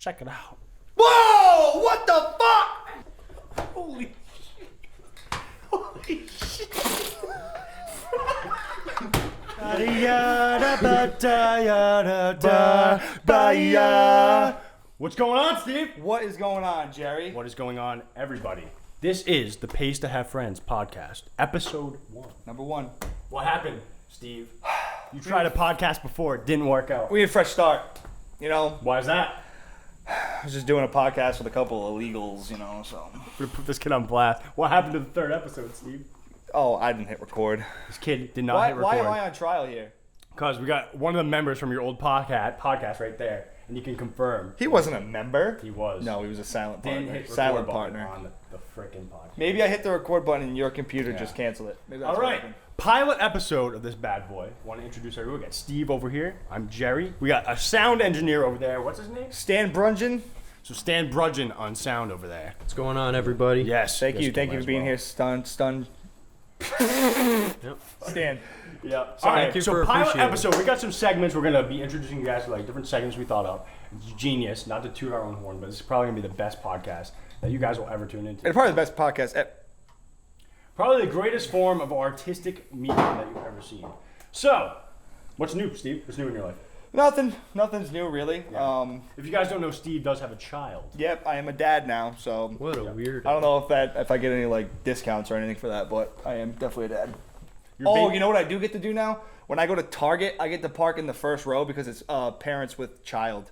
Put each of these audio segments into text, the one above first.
Check it out. Whoa! What the fuck? Holy shit. What's going on, Steve? What is going on, Jerry? What is going on, everybody? This is the Pays2HaveFriends Podcast, episode 1. Number 1. What happened, Steve? You tried a podcast before, it didn't work out. We need a fresh start. You know, Why is that? I was just doing a podcast with a couple of illegals, you know, so. We're gonna put this kid on blast. What happened to the third episode, Steve? Oh, I didn't hit record. This kid did not hit record. Why am I on trial here? Because we got one of the members from your old podcast right there, and you can confirm. He wasn't a member. He was. No, he was a silent partner. Didn't hit record Silent button partner. on the freaking podcast. Maybe I hit the record button and your computer Yeah. just canceled it. Maybe that's All what right, happened. pilot episode of this bad boy. Want to introduce everyone? We got Steve over here. I'm Jerry. We got a sound engineer over there. What's his name? Stan Brungen. So Stan Brungen on sound over there. What's going on, everybody? Yes. Thank you yes, for as being well. here, Stun. Yep. Stan. Yeah. All Thank right. you So for pilot appreciating episode. We got some segments. We're gonna be introducing you guys to like different segments we thought of. Genius. Not to toot our own horn, but this is probably gonna be the best podcast that you guys will ever tune into. And probably the best podcast ever. Probably the greatest form of artistic medium that you've ever seen. So, what's new, Steve? What's new in your life? Nothing's new really. Yeah. If you guys don't know, Steve does have a child. Yep, I am a dad now, so What a weird. I don't know if I get any like discounts or anything for that, but I am definitely a dad. Your Oh, baby- you know what I do get to do now? When I go to Target, I get to park in the first row because it's parents with child,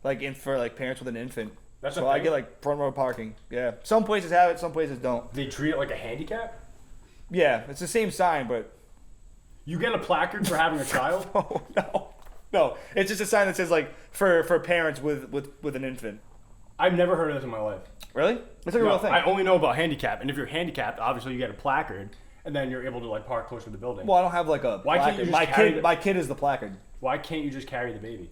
for parents with an infant. That's so a I thing? get like front row parking. Yeah, some places have it, some places don't. They treat it like a handicap? Yeah, it's the same sign, but You get a placard for having a child? oh no, it's just a sign that says like for parents with an infant. I've never heard of this in my life. Really? It's like a No, real thing. I only know about handicap, and if you're handicapped, obviously you get a placard, and then you're able to like park closer to the building. Well, I don't have like a Why can't placard. you just carry My kid is the placard. Why can't you just carry the baby?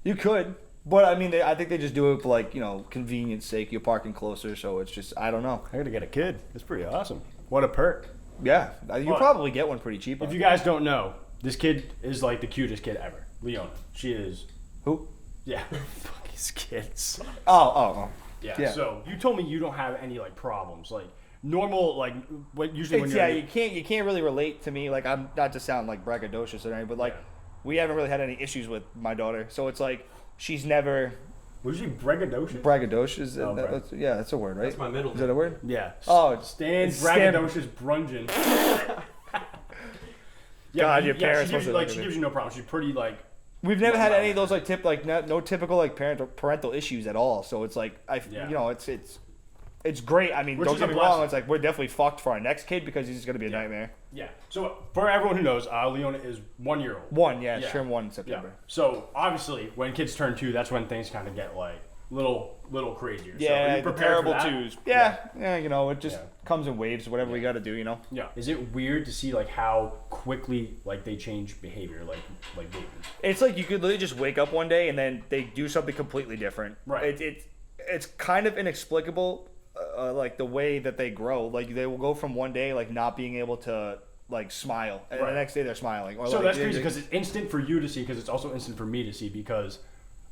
You could, but I mean, I think they just do it for like convenience sake. You're parking closer, so it's just I don't know. I gotta get a kid. That's pretty awesome. What a perk. Yeah, you What? probably get one pretty cheap. If you guys don't know, this kid is like the cutest kid ever. Leona. She is. Who? Yeah. Fuck, these kids. Oh. Yeah. Yeah. So you told me you don't have any like problems, like normal, like what usually when It's, you're yeah, you can't really relate to me. Like I'm not to sound like braggadocious or anything, but like Yeah. we haven't really had any issues with my daughter. So it's like she's never was she braggadocious? braggadocious. Oh, Yeah, that's a word, right? That's my middle Is that a word? Yeah. Oh, Stan it's Stan- braggadocious Brungen. God, your parents She gives, must you, have like, looked she at gives you no problem. She's pretty like. We've never had any of those no typical like parental issues at all. So it's like Yeah. it's great. I mean, Which don't is a get me wrong. blessing. It's like we're definitely fucked for our next kid because he's going to be a nightmare. Yeah. So for everyone who knows, Leona is 1 year old. One, yeah, Yeah. turn 1 in Yeah. September. So obviously, when kids turn 2, that's when things kind of get like little crazier. So are Yeah, you the prepared for terrible that? twos. Yeah, it just Yeah. comes in waves. Whatever we got to do, Yeah. Is it weird to see like how quickly like they change behavior, like babies? It's like you could literally just wake up one day and then they do something completely different. Right. It's kind of inexplicable, like the way that they grow. Like they will go from one day like not being able to like smile, and Right. the next day they're smiling. Or So like, that's crazy because it's instant for you to see, because it's also instant for me to see, because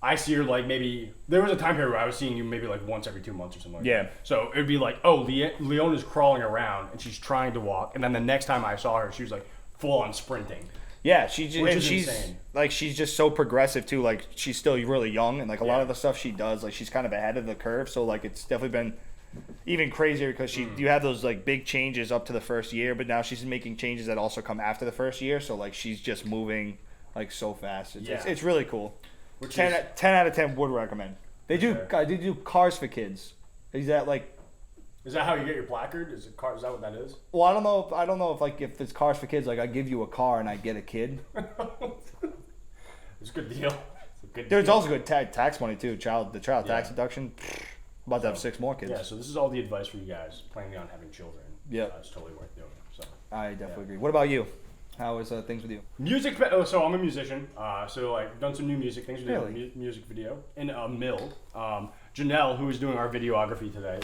I see her like maybe there was a time period where I was seeing you maybe like once every 2 months or something like Yeah. that. So it'd be like, oh, Leona's crawling around and she's trying to walk, and then the next time I saw her, she was like full on sprinting. Yeah, she's insane. like she's just so progressive too. Like she's still really young, and like a lot Yeah. of the stuff she does, like she's kind of ahead of the curve. So like it's definitely been even crazier because you have those like big changes up to the first year, but now she's making changes that also come after the first year. So like she's just moving like so fast. It's really cool. Which 10 out of 10 would recommend. They do Sure. they do cars for kids. Is that like? Is that how you get your placard? Is that what that is? Well, I don't know if it's cars for kids. Like I give you a car and I get a kid. It's a good deal. It's a good There's deal. also good tax money too. The child tax deduction. About to have 6 more kids. Yeah, so this is all the advice for you guys planning on having children. Yeah. It's totally worth doing. So I definitely agree. What about you? How is things with you? music. So I'm a musician. So I've done some new music things. We did Really? a music video in a mill. Janelle, who was doing our videography today,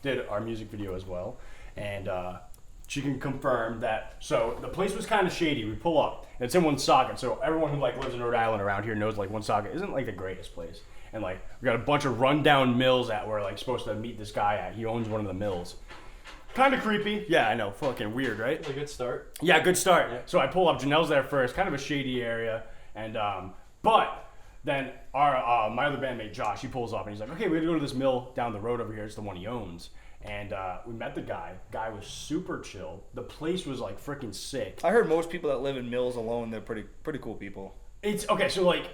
did our music video as well, and she can confirm that. So the place was kind of shady. We pull up, and it's in Woonsocket. So everyone who like lives in Rhode Island around here knows like Woonsocket isn't like the greatest place. and like we got a bunch of rundown mills that we're like supposed to meet this guy at. He owns one of the mills. Kind of creepy. Yeah, I know. Fucking weird, right? A good start. Yeah, good start. Yeah. So I pull up. Janelle's there first. Kind of a shady area, and but then our my other bandmate Josh, he pulls up and he's like, okay, we have to go to this mill down the road over here. It's the one he owns. And we met the guy. Guy was super chill. The place was like freaking sick. I heard most people that live in mills alone, they're pretty cool people. It's okay. So like,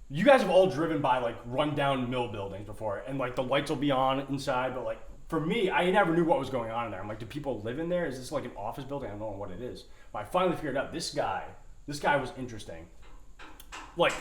you guys have all driven by like rundown mill buildings before, and like the lights will be on inside. But like for me, I never knew what was going on in there. I'm like, do people live in there? Is this like an office building? I don't know what it is. But I finally figured out this guy was interesting. Like,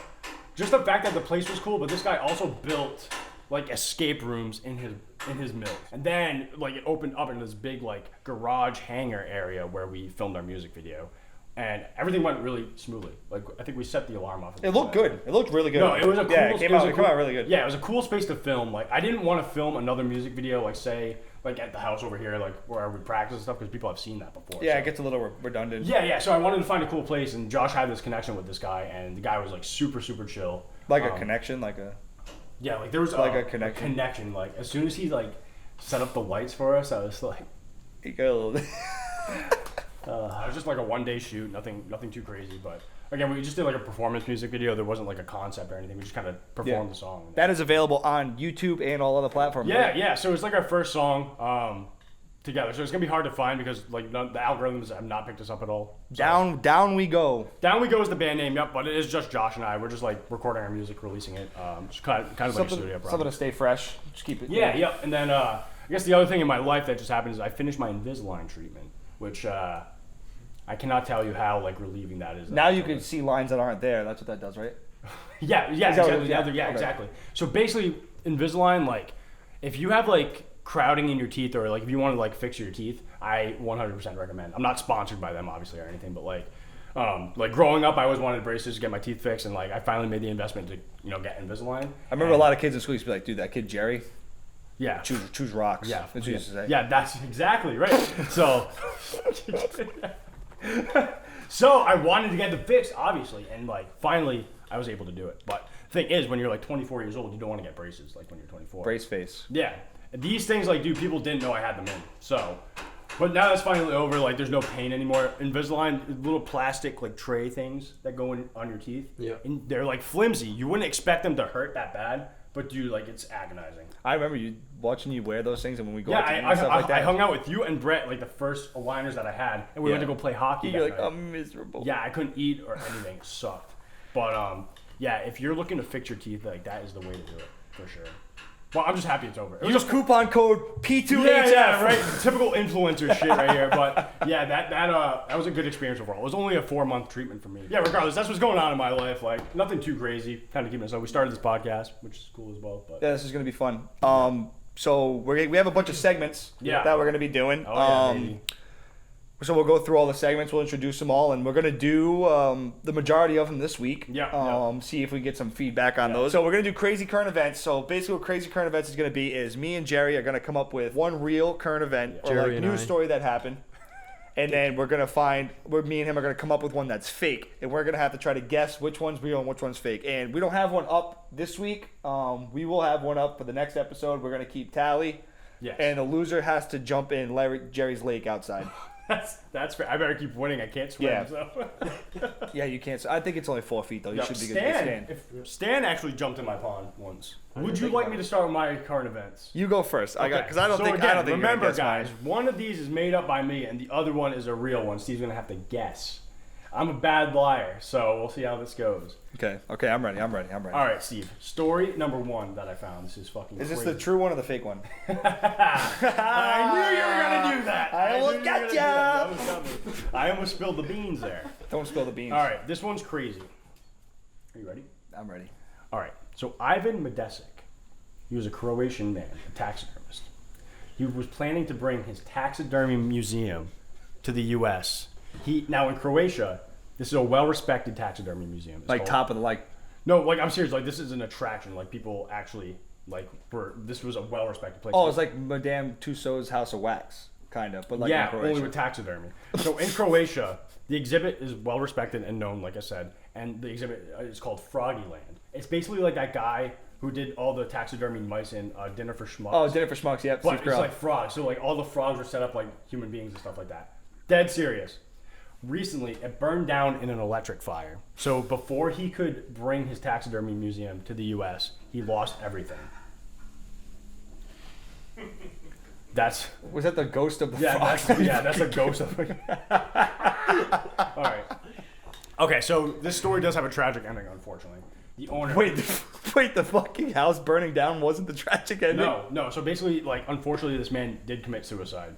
just the fact that the place was cool, but this guy also built like escape rooms in his mill. And then like it opened up into this big like garage hangar area where we filmed our music video. And everything went really smoothly. Like I think we set the alarm off. It looked good. It looked really good. No, it was a cool. Yeah, it came out really good. Yeah, it was a cool space to film. Like I didn't want to film another music video, like say, like at the house over here, like where we practice and stuff, because people have seen that before. Yeah, so. it gets a little redundant. Yeah. So I wanted to find a cool place, and Josh had this connection with this guy, and the guy was like super chill. Like a connection, like a. Yeah, like there was like a connection. Like as soon as he like set up the lights for us, I was like. You got a little. It was just like a one-day shoot, nothing too crazy. But again, we just did like a performance music video. There wasn't like a concept or anything. We just kind of performed the song. That is available on YouTube and all other platforms. Yeah, right? yeah. So it's like our first song together. So it's gonna be hard to find because like the algorithms have not picked us up at all. So, Down we go. Down We Go is the band name. Yep, but it is just Josh and I. We're just like recording our music, releasing it. Just kind of like a studio project. Something to stay fresh. Just keep it. Yeah, yep. And then I guess the other thing in my life that just happened is I finished my Invisalign treatment, which I cannot tell you how like relieving that is. Now you can see lines that aren't there. That's what that does, right? Yeah, exactly. Okay. Exactly. So basically, Invisalign, like, if you have like crowding in your teeth, or like if you want to like fix your teeth, I 100% recommend. I'm not sponsored by them, obviously, or anything, but like growing up, I always wanted braces to get my teeth fixed, and like I finally made the investment to get Invisalign. I remember a lot of kids in school used to be like, dude, that kid Jerry. Yeah. Choose rocks. Yeah. That's what you used to say. Yeah, that's exactly right. So. So I wanted to get them fixed, obviously, and like finally I was able to do it. But the thing is, when you're like 24 years old, you don't want to get braces like when you're 24. Brace face. Yeah, these things like, dude, people didn't know I had them in. So, but now that's finally over. Like, there's no pain anymore. Invisalign, little plastic like tray things that go in on your teeth. Yeah. And they're like flimsy. You wouldn't expect them to hurt that bad, but dude, like it's agonizing. I remember watching you wear those things, and when we go Yeah, out to eat and stuff like that. I hung out with you and Brett like the first aligners that I had, and we went to go play hockey. You're like, that night. I'm miserable. Yeah, I couldn't eat or anything. It sucked. But yeah, if you're looking to fix your teeth, like that is the way to do it for sure. Well, I'm just happy it's over. It was Use coupon code P2HF. yeah, right. Typical influencer shit right here. But yeah, that was a good experience overall. It was only a 4-month treatment for me. Yeah, regardless, that's what's going on in my life. Like nothing too crazy. Kind of keeping it. So we started this podcast, which is cool as well. But Yeah, this is gonna be fun. So we have a bunch of segments that we're gonna be doing. Oh, yeah, baby. So we'll go through all the segments. We'll introduce them all, and we're gonna do the majority of them this week. Yeah. See if we get some feedback on those. So we're gonna do crazy current events. So basically, what crazy current events is gonna be is me and Jerry are gonna come up with one real current event or Jerry like and news I. story that happened, and then we're gonna find where me and him are gonna come up with one that's fake, and we're gonna have to try to guess which one's real and which one's fake. And we don't have one up this week. We will have one up for the next episode. We're gonna keep tally. Yes. And the loser has to jump in Jerry's lake outside. That's fair. I better keep winning. I can't swim. Yeah. So. Yeah, you can't. I think it's only 4 feet though. You should be good. Stan, if Stan actually jumped in my pond once. Would you like me to start with my current events? You go first. I don't think. Again, I don't think. remember, you're gonna guys, guess one of these is made up by me, and the other one is a real one. Steve's gonna have to guess. I'm a bad liar, so we'll see how this goes. mine. Okay, I'm ready. All right, Steve. Story number 1 that I found. This is fucking. Is this crazy. the true one or the fake one? I knew you were gonna do that. I almost knew you were got gonna do ya. that. That was coming. I almost spilled the beans there. Don't spill the beans. All right, this one's crazy. Are you ready? I'm ready. All right. So Ivan Medesic, he was a Croatian man, a taxidermist. He was planning to bring his taxidermy museum to the U.S. Now in Croatia, this is a well-respected taxidermy museum. It's Like called- top of the like. No, like I'm serious. Like this is an attraction. Like people actually this was a well-respected place. Oh, it's like Madame Tussauds House of Wax, kind of, but like in yeah, Croatia. only with taxidermy. So in Croatia, the exhibit is well-respected and known, like I said, and the exhibit is called Froggyland. It's basically like that guy who did all the taxidermy mice in Dinner for Schmucks. Oh, Dinner for Schmucks, yep. But Steve it's Carell. like frogs, so like all the frogs were set up like human beings and stuff like that. Dead serious. Recently, it burned down in an electric fire. So before he could bring his taxidermy museum to the U.S., he lost everything. Was that the ghost of the frog? That's a ghost of. All right. Okay, so this story does have a tragic ending, unfortunately. The owner. Wait, the fucking house burning down wasn't the tragic ending? No. So basically, like, unfortunately, this man did commit suicide,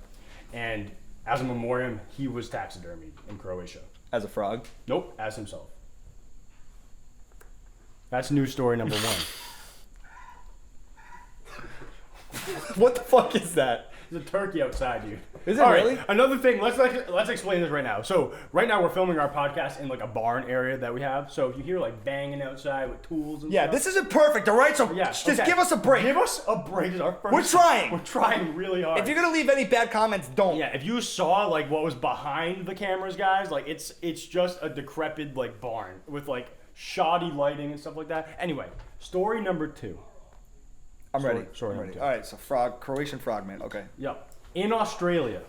and as a memoriam, he was taxidermied in Croatia. As a frog? Nope, as himself. That's news story number 1. What the fuck is that? There's a turkey outside, dude. Is it All right, really? Another thing, let's explain this right now. So right now we're filming our podcast in like a barn area that we have. So if you hear like banging outside with tools and Yeah, stuff. this isn't perfect, all right? So just give us a break. Give us a break. It's our first. We're trying. We're trying really hard. If you're gonna leave any bad comments, don't. Yeah, if you saw like what was behind the cameras, guys, like it's just a decrepit like barn with like shoddy lighting and stuff like that. Anyway, story number 2. I'm ready. Sorry, I'm ready. number 2. All right, so Croatian frogman. Okay. Yep. In Australia,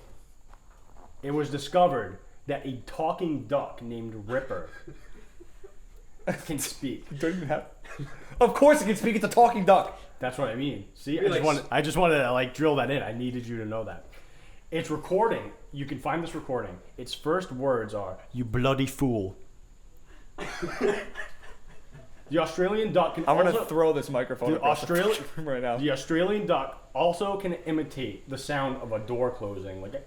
it was discovered that a talking duck named Ripper can speak. Don't even have. Of course, it can speak. It's a talking duck. That's what I mean. See, Really? I just wanted to like drill that in. I needed you to know that. It's recording. You can find this recording. Its first words are "You bloody fool." The Australian duck can I'm also... gonna throw this microphone The across the Australian room right now. The Australian duck also can imitate the sound of a door closing, like a...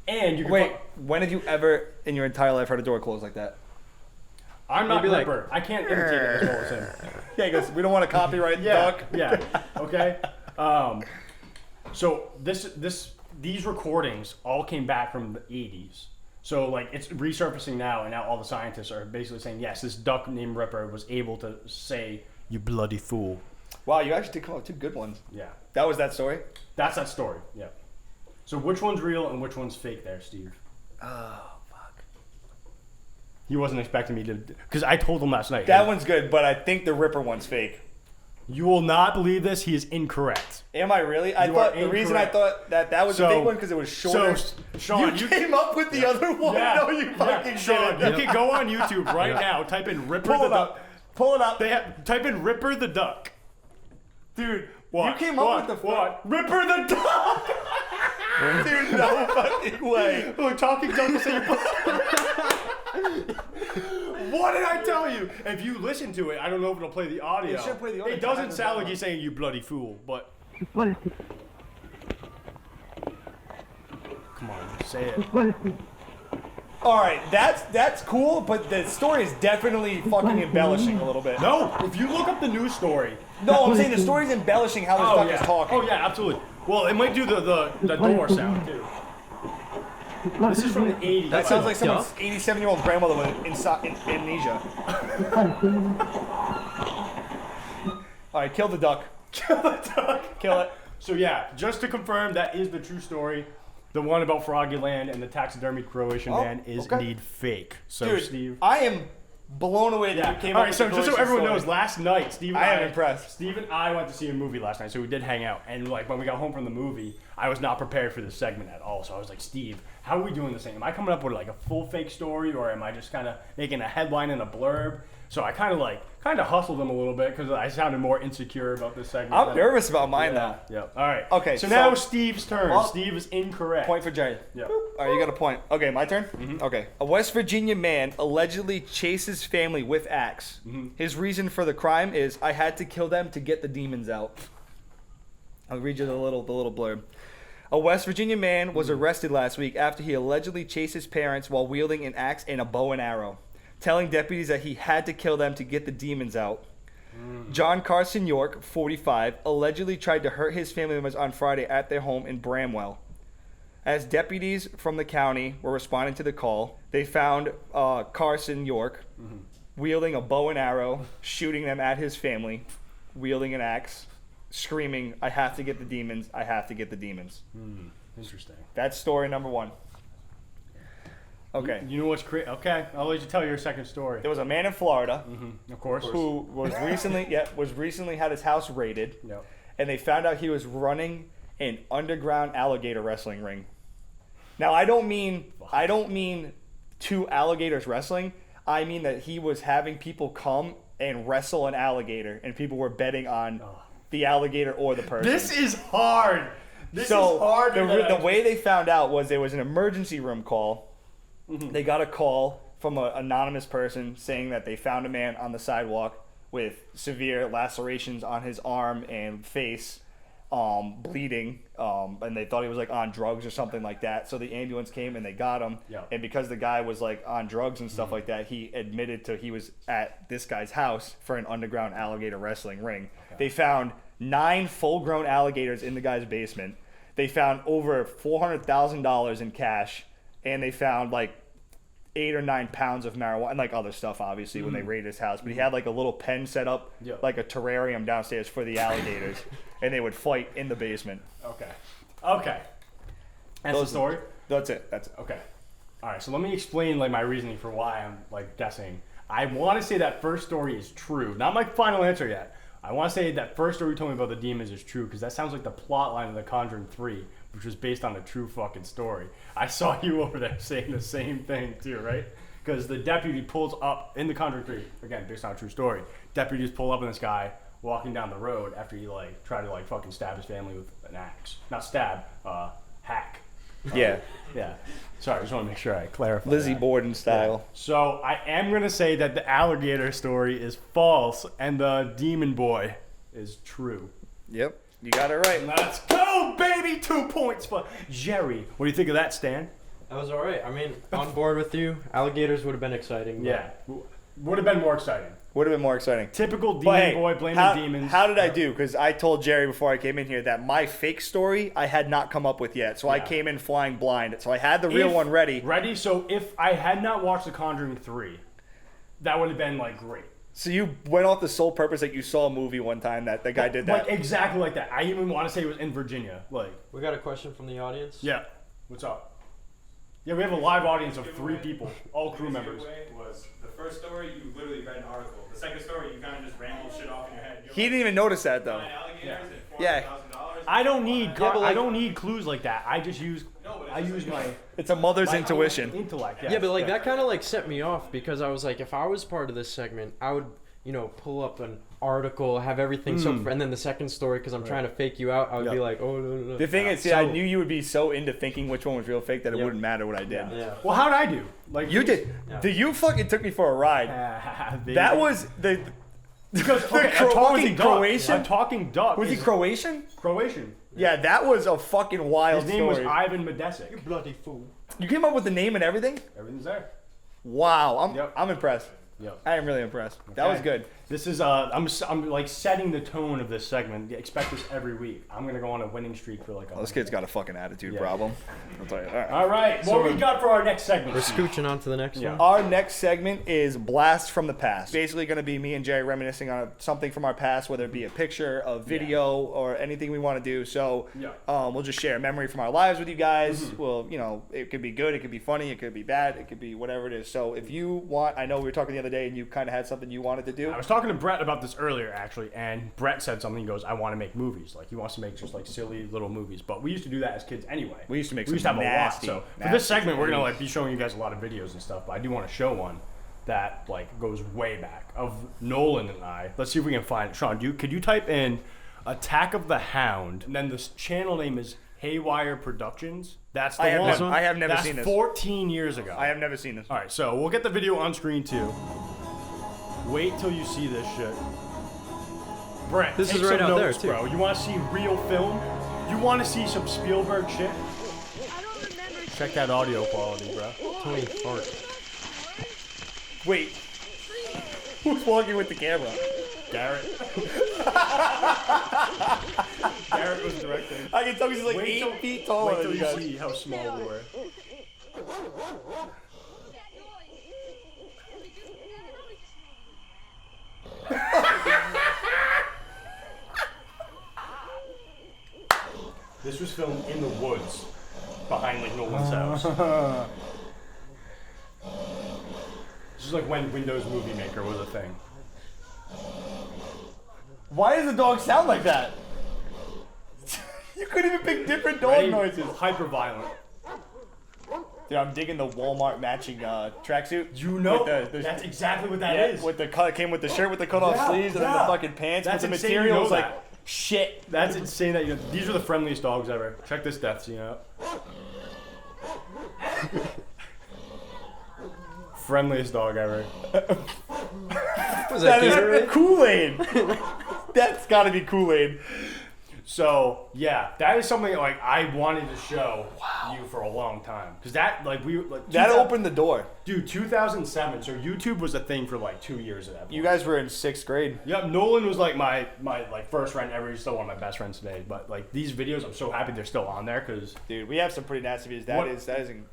And you can Wait, when have you ever in your entire life heard a door close like that? I'm not Maybe like- Ripper. I can't imitate it as well as him. Yeah, he goes, we don't want to copyright the duck. Yeah. Okay. So these recordings all came back from the 80s. So like it's resurfacing now, and now all the scientists are basically saying yes, this duck named Ripper was able to say "you bloody fool." Wow, you actually did come up with 2 good ones. Yeah. That was that story? That's that story. Yeah. So which one's real and which one's fake there, Steve? Oh, fuck. He wasn't expecting me to, because I told him last night. That one's good, but I think the Ripper one's fake. You will not believe this. He is incorrect. Am I really? I You thought are the reason I incorrect. thought that was a big one because it was shorter. So, Sean, you came up with the other one? Yeah, No, you fucking Sean, didn't. you can go on YouTube right now. Type in Ripper Pull the it duck. up. Pull it up. Type in Ripper the duck. Dude, What? you came up with the what? Ripper the duck. Dude, no fucking way. Oh, talking duck will say your What did I tell you? If you listen to it, I don't know if it'll play the audio. It should play the audio. It doesn't sound like you're saying "you bloody fool," but come on, say it. All right, that's cool, but the story is definitely fucking embellishing a little bit. No, if you look up the news story. No, I'm saying the story's embellishing how this duck is talking. Oh yeah, absolutely. Well, it might do the door sound too. This is from the 80s. That sounds like Duck? someone's 87-year-old grandmother with amnesia. All right, kill the duck. Kill the duck. Kill it. So yeah, just to confirm, that is the true story. The one about Froggyland and the taxidermy Croatian man is okay. indeed fake. So Dude, Steve. I am blown away that you came All up right, with so the just so Croatian everyone story. knows, last night Steve and I am impressed. Steve and I went to see a movie last night, so we did hang out. And like when we got home from the movie, I was not prepared for this segment at all. So I was like, Steve, how are we doing this thing? Am I coming up with like a full fake story, or am I just kind of making a headline and a blurb? So I kind of hustled him a little bit because I sounded more insecure about this segment. I'm nervous about mine now. Yeah. All right. Okay, So so- now Steve's turn. Well, Steve is incorrect. Point for Jay. Yeah. All right, you got a point. Okay, my turn? Okay. A West Virginia man allegedly chases family with axe. His reason for the crime is, I had to kill them to get the demons out. I'll read you the little blurb. A West Virginia man was arrested last week after he allegedly chased his parents while wielding an axe and a bow and arrow, telling deputies that he had to kill them to get the demons out. John Carson York, 45, allegedly tried to hurt his family members on Friday at their home in Bramwell. As deputies from the county were responding to the call, they found Carson York wielding a bow and arrow, shooting them at his family, wielding an axe, screaming, I have to get the demons, I have to get the demons. Interesting. That's story number 1. Okay. You know what's crazy? Okay, I'll let you tell your second story. There was a man in Florida Of course. who was recently had his house raided, Yep. and they found out he was running an underground alligator wrestling ring. Now I don't mean two alligators wrestling. I mean that he was having people come and wrestle an alligator, and people were betting on the alligator or the person. This is hard. This is hard. The way they found out was there was an emergency room call. They got a call from an anonymous person saying that they found a man on the sidewalk with severe lacerations on his arm and face, bleeding, and they thought he was like on drugs or something like that. So the ambulance came and they got him. Yeah. And because the guy was like on drugs and stuff like that, he admitted he was at this guy's house for an underground alligator wrestling ring. Okay. They found 9 full-grown alligators in the guy's basement. They found over $400,000 in cash, and they found like 8 or 9 pounds of marijuana and like other stuff, obviously, when they raided his house. But he had like a little pen set up, like a terrarium downstairs for the alligators, and they would fight in the basement. Okay. That's the story? That's it. Okay. All right, so let me explain like my reasoning for why I'm like guessing. I want to say that first story is true. Not my final answer yet. I want to say that first story you told me about the demons is true because that sounds like the plot line of The Conjuring 3, which was based on a true fucking story. I saw you over there saying the same thing too, right? Because the deputy pulls up in The Conjuring 3, again, based on a true story. Deputies pull up on this guy walking down the road after he like tried to like fucking stab his family with an axe. Not stab, hack. Yeah. Yeah. Sorry, I just want to make sure I clarify. Lizzie that. Borden style. Yeah. So I am going to say that the alligator story is false and the demon boy is true. Yep. You got it right. Let's go, baby! 2 points for Jerry. What do you think of that, Stan? That was all right. I mean, on board with you. Alligators would have been exciting. Yeah. Would have been more exciting. Would have been more exciting. Typical demon boy blaming demons. How did I do? Because I told Jerry before I came in here that my fake story I had not come up with yet. So I came in flying blind. So I had the real one ready. So if I had not watched The Conjuring 3, that would have been like great. So you went off the sole purpose that you saw a movie one time that the guy did that. Like exactly like that. I even want to say it was in Virginia. Like We got a question from the audience. Yeah. What's up? Yeah, we have a live audience of 3 people, all crew members. Was the first story you literally read an article. The second story you kind of just rambled shit off in your head. He didn't even notice that though. Yeah. I don't need I don't need clues like that. I just use my It's a mother's intuition. intellect. Yeah, but like that kind of like set me off because I was like, if I was part of this segment, I would, pull up an article, have everything and then the second story because I'm trying to fake you out. I would be like, oh no. The thing is, I knew you would be so into thinking which one was real fake that it wouldn't matter what I did. Yeah. Well, how'd I do? Like You did. Yeah. You fucking took me for a ride. That was the. because what was he, Croatian? A talking duck. Was he Croatian? Croatian. Yeah, that was a fucking wild His name was story. Ivan Medesic. You bloody fool. You came up with the name and everything? Everything's there. Wow, Yep. I'm impressed. Yep. I am really impressed. That was good. This is I'm like setting the tone of this segment. Expect this every week. I'm gonna go on a winning streak for like a. This kid's got a fucking attitude problem. I'll tell you. All right. All right. What we got for our next segment? We're scooching on to the next one. Our next segment is Blast from the Past. Basically going to be me and Jerry reminiscing on something from our past, whether it be a picture, a video, or anything we want to do. So we'll just share a memory from our lives with you guys. Well, it could be good, it could be funny, it could be bad, it could be whatever it is. So if you want, I know we were talking the other day and you kind of had something you wanted to do. I was talking to Brett about this earlier, actually, and Brett said something. He goes, I want to make movies. Like, he wants to make just, like, silly little movies. But we used to do that as kids anyway. We used to make We used to have nasty, a lot. So, for this segment, we're going to, like, be showing you guys a lot of videos and stuff. But I do want to show one that, like, goes way back of Nolan and I. Let's see if we can find it. Sean, could you type in Attack of the Hound? And then this channel name is Haywire Productions. That's the one. I have never seen this. That's 14 years ago. I have never seen this. All right, so we'll get the video on screen, too. Wait till you see this shit. Brent, This take is right some out there, notes, too. bro. You want to see real film? You want to see some Spielberg shit? Check that audio quality, bro. Tony Fart. Wait. Who's walking with the camera? Garrett. Garrett was directing. I can tell he's like Wait 8 feet taller Wait than till you you guys. see how small we were. This was filmed in the woods behind like Nolan's house. This is like when Windows Movie Maker was a thing. Why does the dog sound like that? You couldn't even pick different dog noises. Hyper violent. Dude, I'm digging the Walmart matching tracksuit. You know, With the that's exactly what that is. With the cut, came with the shirt with the cut off sleeves and then the fucking pants. That's with the insane, material you was know like that. shit. That's insane that these are the friendliest dogs ever. Check this death scene out. Friendliest dog ever. Was that Gatorade? Kool-Aid. That's gotta be Kool-Aid. So yeah, that is something like I wanted to show you for a long time because that like we like That opened the door. Dude, 2007. So YouTube was a thing for like 2 years at that point. You guys were in 6th grade. Yep, Nolan was like my like first friend ever. He's still one of my best friends today. But like these videos, I'm so happy they're still on there because Dude, we have some pretty nasty videos.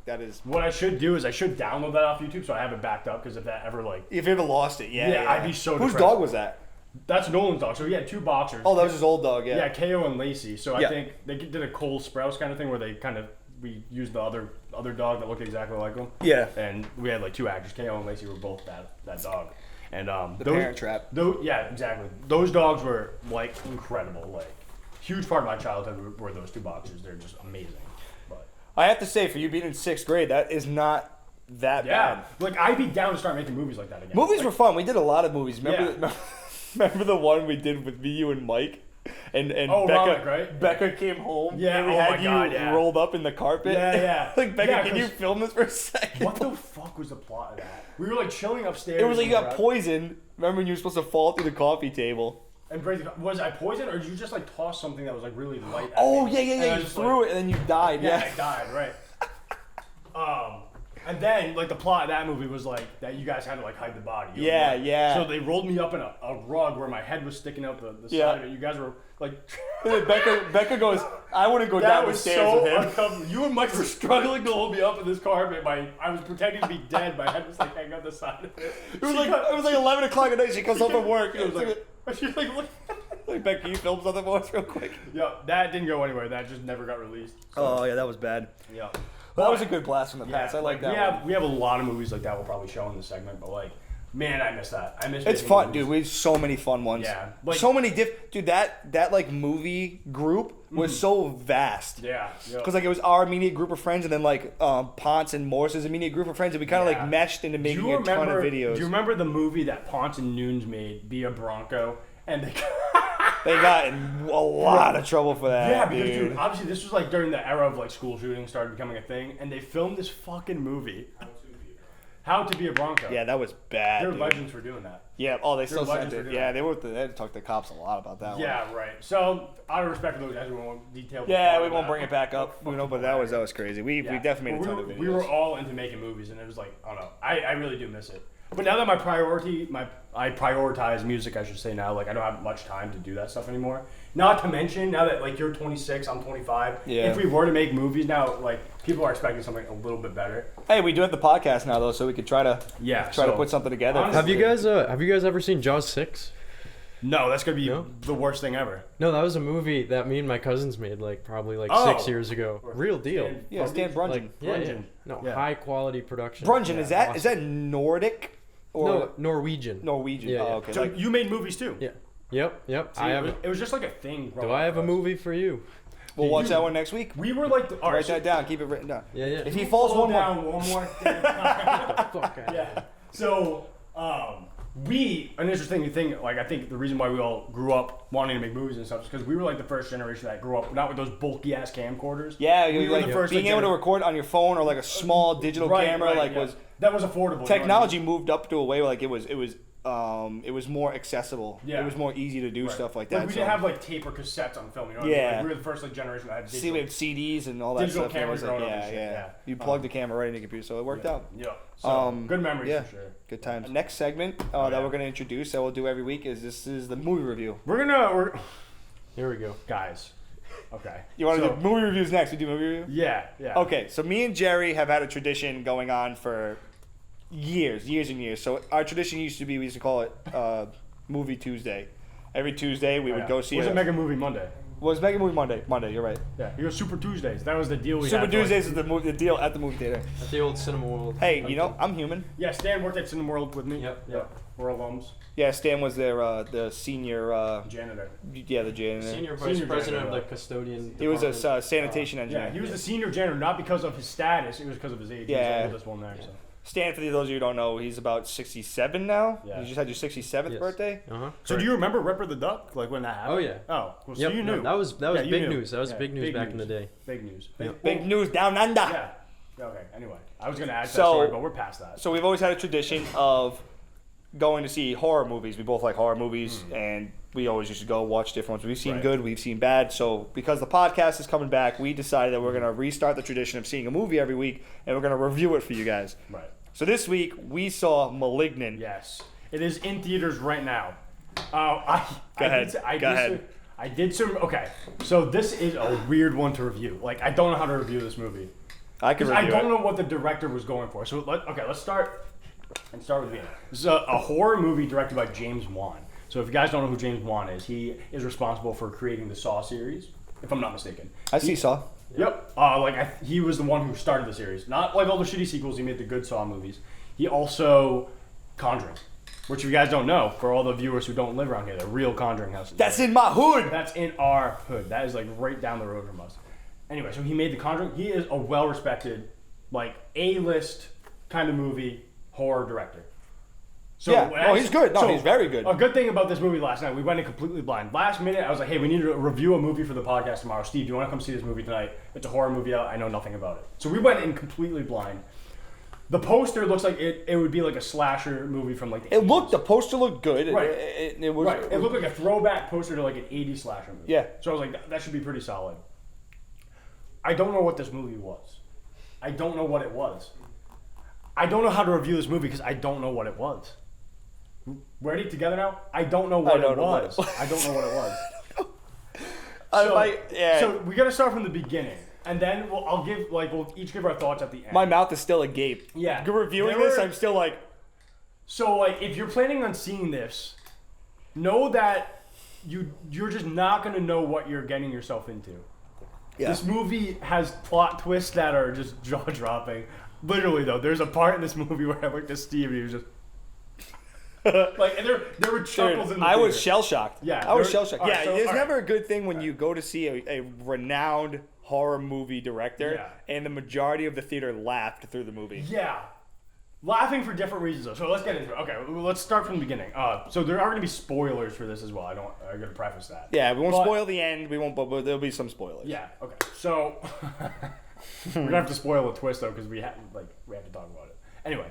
That is. what I should do is I should download that off YouTube so I have it backed up because if that ever like If you ever lost it, yeah. I'd be so Whose depressed. dog was that? That's Nolan's dog. So he had 2 boxers. Oh, that was his old dog. Yeah. Yeah, KO and Lacey. So Yeah. I think they did a Cole Sprouse kind of thing where we used the other dog that looked exactly like him. Yeah. And we had like 2 actors. KO and Lacey were both that dog. And The Parent Trap. Yeah, exactly. Those dogs were like incredible. Like huge part of my childhood were those 2 boxers. They're just amazing. But I have to say, for you being in 6th grade, that is not that yeah, bad. like I'd be down to start making movies like that again. Movies Like, were fun. We did a lot of movies. Yeah. Remember the one we did with me, you, and Mike? And Oh, Becca, Romick, right? Becca came home. Yeah, and we oh had my you God, yeah. rolled up in the carpet. Yeah. Like, Becca, Yeah, can you 'cause- film this for a second? What the fuck was the plot of that? We were like chilling upstairs. It was like you got and poisoned. Remember when you were supposed to fall through the coffee table? And was I poisoned or did you just like toss something that was like really light? At Oh, me? yeah. And I You was just threw like, it and then you died. Yeah, Yeah. I died, right. And then like the plot of that movie was like that you guys had to like hide the body. You know? Yeah. So they rolled me up in a rug where my head was sticking out the Yeah. side of it. You guys were like. And then Becca goes, I want to go That down the was stairs so with him. uncomfortable. You and Mike were struggling to hold me up in this carpet. I was pretending to be dead. My head was like hanging out the side of it. It was like 11 o'clock at night. She comes home from work. It was like, she's like, look. Like, Becca, can you film something for us real quick? Yeah, that didn't go anywhere. That just never got released. So, Oh, yeah, that was bad. yeah. That was a good blast from the past. I like that one. We have a lot of movies like that we'll probably show in this segment, but like, man, I miss that. I miss. It's making fun, movies. dude. We have so many fun ones. Yeah, like- so many dude, that like movie group was so vast. Yeah. Because like it was our immediate group of friends, and then like Ponce and Morse's immediate group of friends, and we kind of Yeah. like meshed into making a ton of videos. Do you remember the movie that Ponce and Nunes made, Be a Bronco? And they They got in a lot of trouble for that. yeah, because dude. dude, obviously this was like during the era of like school shootings started becoming a thing, and they filmed this fucking movie, How to Be a Bronco. Yeah, that was bad. They're dude. legends for doing that. Yeah. Oh, they still sent legends for it. doing Yeah, that. they had to talk to the cops a lot about that one. Yeah, right. So out of respect for those guys, we won't detail. Yeah, we won't bring it back up. You know, but that was crazy. We Yeah. definitely made a Well, ton of videos. We were all into making movies, and it was like, I don't know. I really do miss it. But now that I prioritize music, I should say now. Like I don't have much time to do that stuff anymore. Not to mention now that like you're 26, I'm 25. Yeah. If we were to make movies now, like people are expecting something a little bit better. Hey, we do have the podcast now though, so we could try to Yeah. to put something together. honestly- Have you guys ever seen Jaws 6? No, that's gonna be No? the worst thing ever. No, that was a movie that me and my cousins made probably Oh. 6 years ago. Real deal. Stan Brunton. Like yeah. Brunton. No, Yeah. high quality production. Brunton, Yeah, is that awesome. Nordic or No, Norwegian. Norwegian? Yeah, Oh, yeah. okay. So Like, you made movies too. Yeah. Yep. See, I have. it was just like a thing. Do I have a movie for you? we'll watch that one next week. We were like, all right, Write that down. Keep it written down. Yeah, yeah. If he falls slow one more, down one more damn time. Fuck. Yeah. So, an interesting thing, like I think the reason why we all grew up wanting to make movies and stuff is because we were like the first generation that grew up not with those bulky ass camcorders. yeah, We you were like the first, being like, able to record on your phone or like a small digital camera, right, like yeah. was that was affordable. you know what I mean? technology moved up to a way where, like it was more accessible. Yeah. It was more easy to do Right. stuff like that. we so. didn't have like tape or cassettes on film. You know what I mean? Yeah. Like, we were the first like generation that had See, digital. we had CDs and all that Digital stuff. and it cameras was like, growing up and yeah. shit, yeah. You plugged the camera right in your computer, so it worked out. Yeah. So, good memories yeah. for sure. Good times. Next segment that we're going to introduce, that we'll do every week, is the movie review. We're Here we go. guys. Okay. You want to So- do movie reviews next? We do movie review? Yeah. Yeah. Okay, so me and Jerry have had a tradition going on for years and years. So our tradition used to be, we used to call it Movie Tuesday. Every Tuesday we would go see Was it Mega Movie Monday? Was Mega Movie Monday? Monday, you're right. Yeah, he goes Super Tuesdays. That was the deal we had. Super Tuesdays is the deal at the movie theater. At the old Cinema World. Hey, you know, I'm human. Yeah, Stan worked at Cinema World with me. Yep. We're alums. Yeah, Stan was their the senior. Janitor. Yeah, the janitor. Senior vice Senior president janitor. of the custodian. He was a department. sanitation engineer. Yeah, he was the senior janitor, not because of his status. It was because of his age. Yeah. He was the oldest one there. So. Stan, for those of you who don't know, he's about 67 now. Yeah. You just had your 67th Yes. birthday. Uh-huh. So do you remember Ripper the Duck? Like when that happened? Oh, yeah. Oh, well, so Yep, you no, knew. that was Yeah, you big knew. news. That was Yeah, big news big back in the news. day. Big news. Big news down under. Yeah. Okay. Anyway, I was gonna add to that So- story, but we're past that. So we've always had a tradition of going to see horror movies. We both like horror movies, and we always used to go watch different ones. We've seen Right. good, we've seen bad. So because the podcast is coming back, we decided that we're going to restart the tradition of seeing a movie every week, and we're going to review it for you guys. Right. So this week, we saw Malignant. Yes, it is in theaters right now. Go ahead. I did some. Okay, so this is a weird one to review. Like, I don't know how to review this movie. I can I review don't it. know what the director was going for. So let's start with the beginning. This is a horror movie directed by James Wan. So if you guys don't know who James Wan is, he is responsible for creating the Saw series, if I'm not mistaken. I see Saw. Yep. He was the one who started the series. Not like all the shitty sequels. He made the good Saw movies. He also Conjuring, which if you guys don't know, for all the viewers who don't live around here, they're real Conjuring houses. That's in my hood. That's in our hood. That is like right down the road from us. Anyway, so he made the Conjuring. He is a well-respected, like A-list kind of movie horror director. So Yeah. Oh, he's good. No, he's very good. A good thing about this movie last night, we went in completely blind. Last minute, I was like, hey, we need to review a movie for the podcast tomorrow. Steve, do you want to come see this movie tonight? It's a horror movie out. I know nothing about it. So we went in completely blind. The poster looks like it would be like a slasher movie from like the 80s. The poster looked good. Right. It was. Right. It looked like a throwback poster to like an 80s slasher movie. Yeah. So I was like, that should be pretty solid. I don't know what this movie was. I don't know what it was. I don't know how to review this movie because I don't know what it was. We're already together now? I don't know what it was. I don't know what it was. So we got to start from the beginning. And then we'll each give our thoughts at the end. My mouth is still agape. Yeah. Reviewing this, I'm still like. So like, if you're planning on seeing this, know that you're just not gonna know what you're getting yourself into. Yeah. This movie has plot twists that are just jaw dropping. Literally though, there's a part in this movie where I looked at Steve and he was just like, and there were chuckles in the I was theater. shell shocked. Yeah, I was there- shell shocked. all right, Yeah, so- it's all never right. a good thing when you go to see a renowned horror movie director, Yeah. and the majority of the theater laughed through the movie. Yeah. Laughing for different reasons though. So let's get into it. Okay, let's start from the beginning. So there are gonna be spoilers for this as well. I gotta preface that. Yeah, we won't But- spoil the end. We won't, but there'll be some spoilers. Yeah. Okay. So we're gonna have to spoil a twist though because we have to talk about it. Anyway,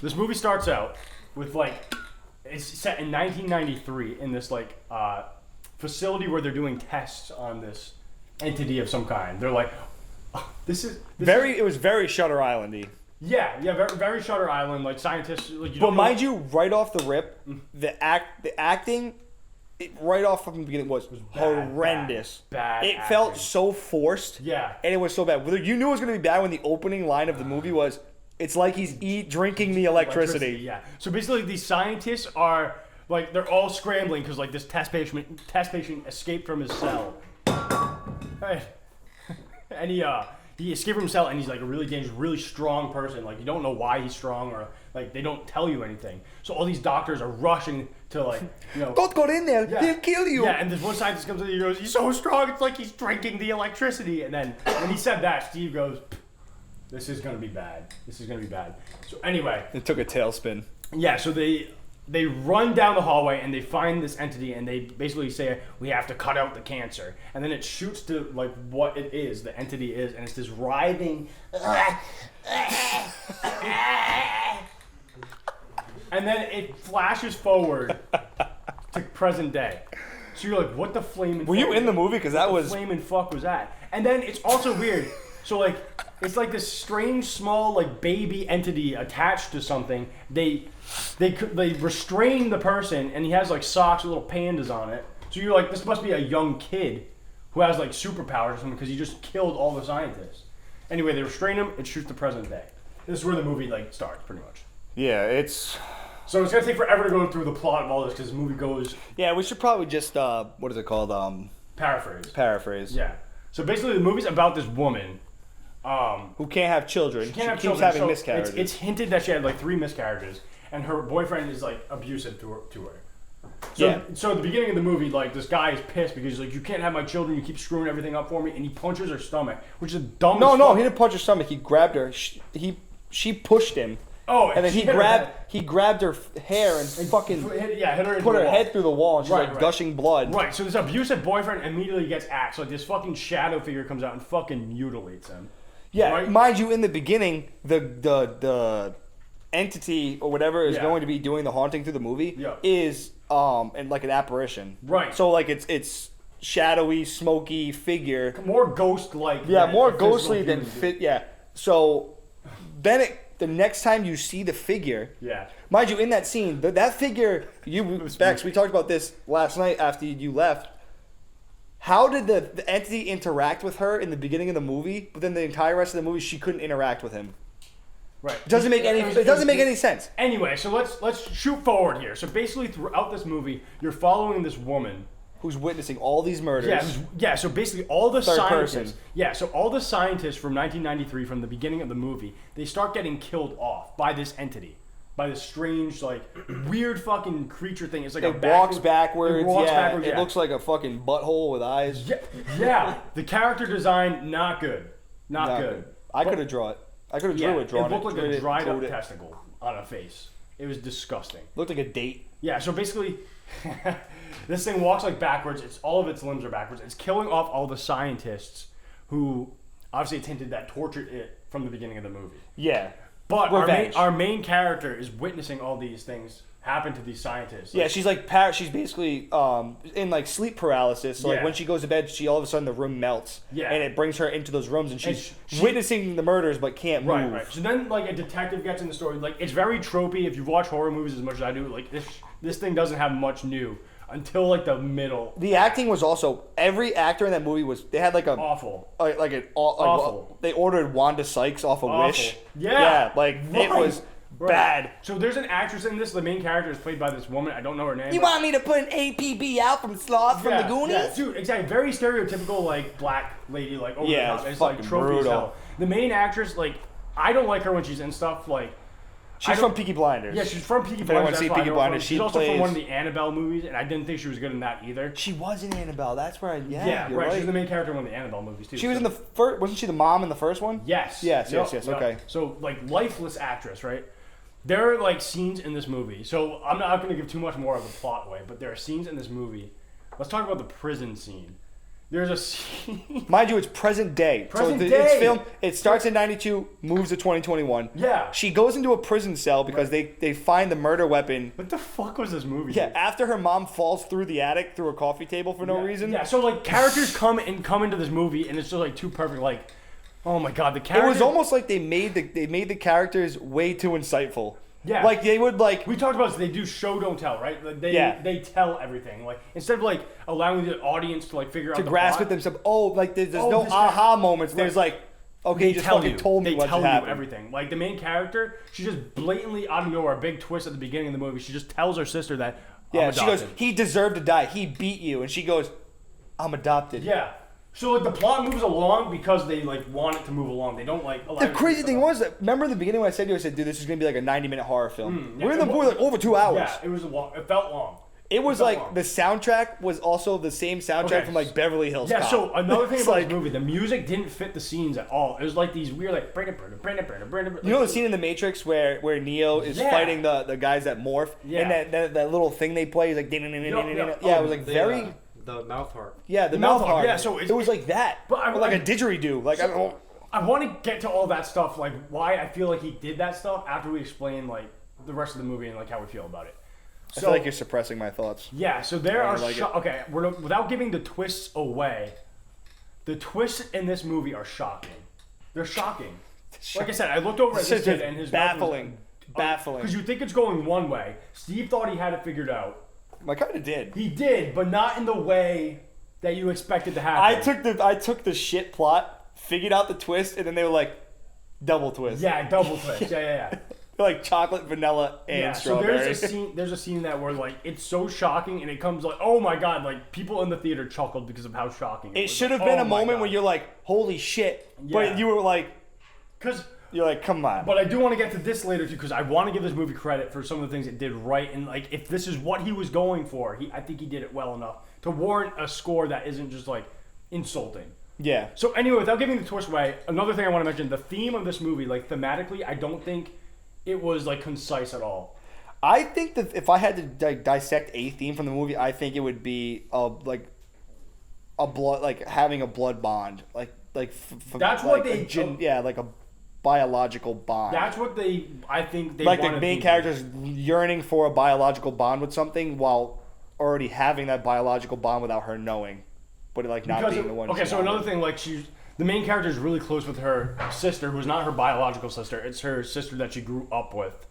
this movie starts out with it's set in 1993 in this facility where they're doing tests on this entity of some kind. They're like, oh, It was very Shutter Island-y. Yeah, very, very Shutter Island. Like scientists, like you But don't mind know, you, right off the rip, the acting, right off from the beginning was horrendous. bad It acting. felt so forced. Yeah. And it was so bad. You knew it was going to be bad when the opening line of the movie was, "It's like he's drinking the electricity." Yeah. So basically, these scientists are they're all scrambling because this test patient escaped from his cell. Right. And he escaped from his cell, and he's a really dangerous, really strong person. You don't know why he's strong, or they don't tell you anything. So all these doctors are rushing to Don't go in there. Yeah. They'll kill you. Yeah, and this one scientist comes in and he goes, "He's so strong, it's like he's drinking the electricity." And then when he said that, Steve goes, "This is gonna be bad. This is gonna be bad." So anyway, It took a tailspin. yeah, so they run down the hallway and they find this entity and they basically say, "We have to cut out the cancer." And then it shoots to what it is, the entity is, and it's this writhing and then it flashes forward to present day. So you're like, what the flaming Were you in the movie? Because that was. flaming fuck was that? And then it's also weird. So it's this strange small baby entity attached to something. They restrain the person, and he has socks with little pandas on it. So you're like, this must be a young kid who has superpowers or something because he just killed all the scientists. Anyway, they restrain him. It shoots to present day. This is where the movie starts pretty much. Yeah, it's. So it's gonna take forever to go through the plot of all this because the movie goes. Yeah, we should probably just what is it called? Paraphrase. Yeah. So basically, the movie's about this woman who can't have children. She can't have keeps children. having So miscarriages. It's hinted that she had like 3 miscarriages, and her boyfriend is like abusive to her. So at the beginning of the movie, like this guy is pissed because he's like, you can't have my children. You keep screwing everything up for me, and he punches her stomach, which is dumb. No, he didn't punch her stomach. He grabbed her. She pushed him. Oh, and then he grabbed her hair and fucking hit her put her head through the wall, and she's gushing blood. Right. So this abusive boyfriend immediately gets axed. Like this fucking shadow figure comes out and fucking mutilates him. Yeah, right? Mind you, in the beginning, the entity or whatever is going to be doing the haunting through the movie is and like an apparition. Right. So like it's shadowy, smoky figure. More ghost-like. Yeah, more ghostly than fit. Yeah. So then the next time you see the figure, mind you, in that scene, that figure, Bex, we talked about this last night after you left. How did the entity interact with her in the beginning of the movie, but then the entire rest of the movie she couldn't interact with him? Right. It doesn't make any sense. Anyway, so let's shoot forward here. So basically, throughout this movie, you're following this woman who's witnessing all these murders. Yeah. So basically, all the scientists. Person. Yeah. So all the scientists from 1993, from the beginning of the movie, they start getting killed off by this entity, by this strange, like, weird fucking creature thing. It's like it walks backwards. It looks like a fucking butthole with eyes. Yeah. The character design, not good. Not good. I could have drawn it. I could have drew it. It looked like a dried up testicle on a face. It was disgusting. Looked like a date. Yeah, so basically, this thing walks like backwards. All of its limbs are backwards. It's killing off all the scientists who, obviously, it's hinted that tortured it from the beginning of the movie. Yeah. But our main character is witnessing all these things happen to these scientists. Yeah, she's like she's basically in like sleep paralysis. So like when she goes to bed, all of a sudden the room melts. Yeah. And it brings her into those rooms, and she's witnessing the murders but can't move. Right. So then like a detective gets in the story. Like it's very tropey. If you watch horror movies as much as I do, like this thing doesn't have much new until like the middle. The acting was also every actor in that movie they had like a awful. Awful. They ordered Wanda Sykes off of Wish. Yeah. It was bad. So there's an actress in this. The main character is played by this woman. I don't know her name. You want me to put an APB out from Sloth from the Goonies? Yeah, dude, exactly. Very stereotypical, like, black lady, like, over the top. It's like trophy as hell. The main actress, like, I don't like her when she's in stuff, like... She's from Peaky Blinders. Yeah, she's from Peaky Blinders. She's also from one of the Annabelle movies, and I didn't think she was good in that either. She was in Annabelle. That's where Yeah, right. She's the main character in one of the Annabelle movies, too. She was in the first... Wasn't she the mom in the first one? Yes. Yes, okay. So, like, lifeless actress, right? There are, like, scenes in this movie. So, I'm not going to give too much more of the plot away, but there are scenes in this movie. Let's talk about the prison scene. There's a scene... Mind you, it's present day. It's filmed... It starts in 92, moves to 2021. Yeah. She goes into a prison cell because they find the murder weapon. What the fuck was this movie? Yeah, after her mom falls through the attic through a coffee table for no reason. Yeah, so, like, characters come into this movie, and it's just, like, too perfect, like... Oh my god, the characters... It was almost like they made the characters way too insightful. Yeah. Like, they would, like... We talked about this, they do show, don't tell, right? Like, they tell everything. Like, instead of, like, allowing the audience to, like, figure out the grasp plot, it themselves. Oh, like, there's no aha moments. Right. There's, like... Okay, you just fucking told me what happened. They tell you everything. Like, the main character, she just blatantly, out of nowhere, a big twist at the beginning of the movie, she just tells her sister that, I'm adopted. She goes, he deserved to die. He beat you. And she goes, I'm adopted. Yeah. So, like, the plot moves along because they, like, want it to move along. They don't, like... The crazy thing was that, remember in the beginning when I said to you, I said, dude, this is going to be like a 90-minute horror film. We're in the movie like over 2 hours. Yeah, it felt long. It was like, long. The soundtrack was also the same soundtrack from, like, Beverly Hills Cop. So, another thing about this movie, the music didn't fit the scenes at all. It was like these weird, like... You know the scene in The Matrix where Neo is fighting the guys that morph? Yeah. And that little thing they play is like... Yeah, it was like very... The mouth harp. Yeah, the mouth harp. Yeah, so it was like that. But like a didgeridoo. Like, I don't know. I want to get to all that stuff, like why I feel like he did that stuff after we explain like the rest of the movie and like how we feel about it. I feel like you're suppressing my thoughts. Yeah, so there are okay. Without giving the twists away, the twists in this movie are shocking. They're shocking. Like I said, I looked over at this kid and his baffling. Because you think it's going one way. Steve thought he had it figured out. I kind of did. He did, but not in the way that you expected to happen. I took the shit plot, figured out the twist, and then they were like, double twist. Yeah, double twist. Yeah. like chocolate, vanilla, and strawberry. So there's a scene in that where like it's so shocking and it comes like, oh my god, like people in the theater chuckled because of how shocking it was. It should have Like, been oh a my moment God. where you're like, holy shit. Yeah. But you were like, Because you're like, come on. But I do want to get to this later too, because I want to give this movie credit for some of the things it did right, and like if this is what he was going for, I think he did it well enough to warrant a score that isn't just like insulting. Yeah. So anyway, without giving the twist away, another thing I want to mention: the theme of this movie, like thematically, I don't think it was like concise at all. I think that if I had to dissect a theme from the movie, I think it would be having a blood bond, like That's what they like a biological bond. That's what I think they like the wanted main to do. character's yearning for a biological bond with something while already having that biological bond without her knowing, but like not Because being the one. Okay, she so wanted. another thing, like the main character is really close with her sister, who's not her biological sister. It's her sister that she grew up with,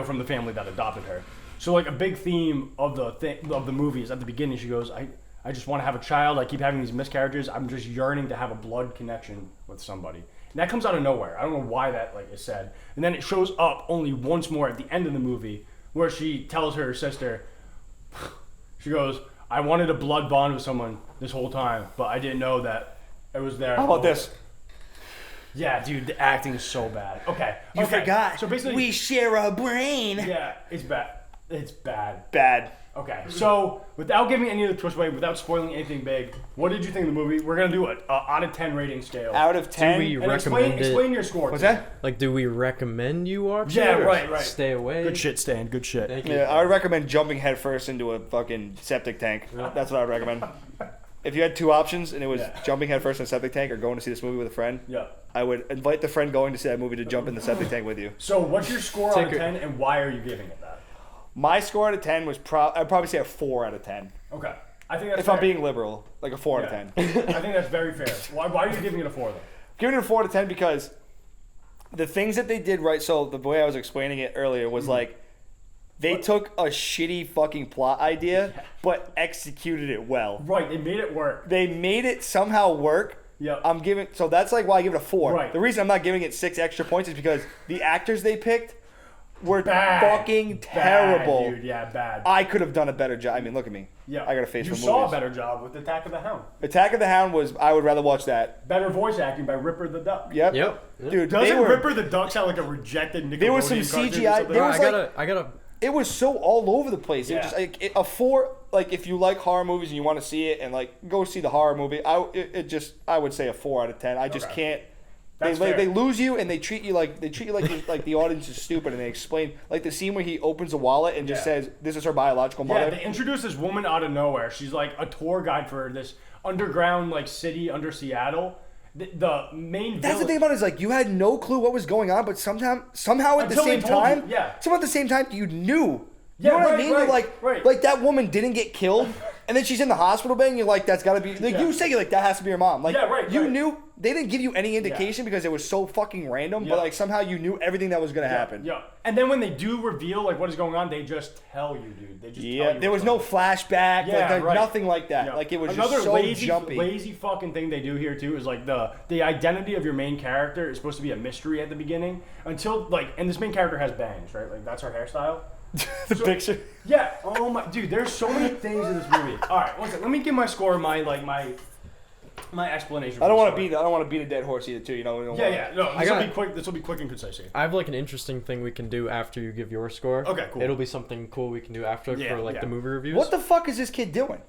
from the family that adopted her. So like a big theme of the movie is at the beginning. She goes, I just want to have a child. I keep having these miscarriages. I'm just yearning to have a blood connection with somebody. And that comes out of nowhere. I don't know why that is said. And then it shows up only once more at the end of the movie, where she tells her sister, she goes, I wanted a blood bond with someone this whole time, but I didn't know that it was there. How about this? Yeah, dude, the acting is so bad. Okay. You forgot. So basically, we share a brain. Yeah, it's bad. It's bad. Bad. Okay, so without giving any of the twist away, without spoiling anything big, what did you think of the movie? We're gonna do an out of 10 rating scale. Out of 10. we and recommend it? explain your score. What's too. that? Like, do we recommend you watch Yeah, it? Or right. Stay away. Good shit, Stan. Good shit. Thank you. Yeah, I would recommend jumping headfirst into a fucking septic tank. That's what I would recommend. If you had two options and it was jumping headfirst in a septic tank or going to see this movie with a friend, Yeah. I would invite the friend going to see that movie to jump in the septic tank with you. So what's your score Take out of 10, and why are you giving it that? My score out of 10 was I'd probably say a 4 out of 10. Okay, I think that's If fair. I'm being liberal, like a 4 out of 10. I think that's very fair. Why are you giving it a 4 though? Giving it a 4 out of 10 because the things that they did right. So the way I was explaining it earlier was like they took a shitty fucking plot idea but executed it well. Right, they made it work. They made it somehow work. Yeah. So that's like why I give it a 4. Right. The reason I'm not giving it 6 extra points is because the actors they picked were Bad. fucking terrible. Bad, dude. Yeah, bad. I could have done a better job. I mean, look at me. Yeah. I got a face You for saw movies. a better job with Attack of the Hound. Attack of the Hound was. I would rather watch that. Better voice acting by Ripper the Duck. Yep. Yep. Dude, Doesn't they were. Ripper the Duck sound like a rejected Nickelodeon There was some cartoon or CGI something? there was I gotta. It was so all over the place. It Yeah. was just like a 4. Like if you like horror movies and you want to see it and like go see the horror movie, I would say a 4 out of 10. I just Okay. can't. That's they fair. lose you and they treat you like like the audience is stupid and they explain like the scene where he opens a wallet and just Yeah. says this is her biological Yeah, mother. they introduced this woman out of nowhere. She's like a tour guide for this underground like city under Seattle. The main That's the villain- thing about it is like you had no clue what was going on, but somehow at the Until they same told you, time, yeah. somehow at the same time you knew. You Yeah, know what I right, mean? right, You're like, right. like that woman didn't get killed, and then she's in the hospital bed, and you're like, that's gotta be like Yeah. you say, you're like that has to be your mom. Like, Yeah, right, you right. knew they didn't give you any indication because it was so fucking random, Yeah. but like somehow you knew everything that was gonna happen. Yeah, and then when they do reveal like what is going on, they just tell you, dude. They just tell Yeah, you there was what's no going on. flashback, Yeah, like right. nothing like that. Yeah. Like it was Another just so lazy, jumpy. fucking thing they do here too is like the identity of your main character is supposed to be a mystery at the beginning until like, and this main character has bangs, right? Like that's her hairstyle. The picture. Yeah. Oh my, dude. There's so many things in this movie. All right, one second. Let me give my score, my explanation. I don't want want to beat a dead horse either, too. You know. We don't wanna- Yeah. No, I this will got- be quick. This will be quick and concise here. I have like an interesting thing we can do after you give your score. Okay, cool. It'll be something cool we can do after Yeah, for like yeah. the movie reviews. What the fuck is this kid doing?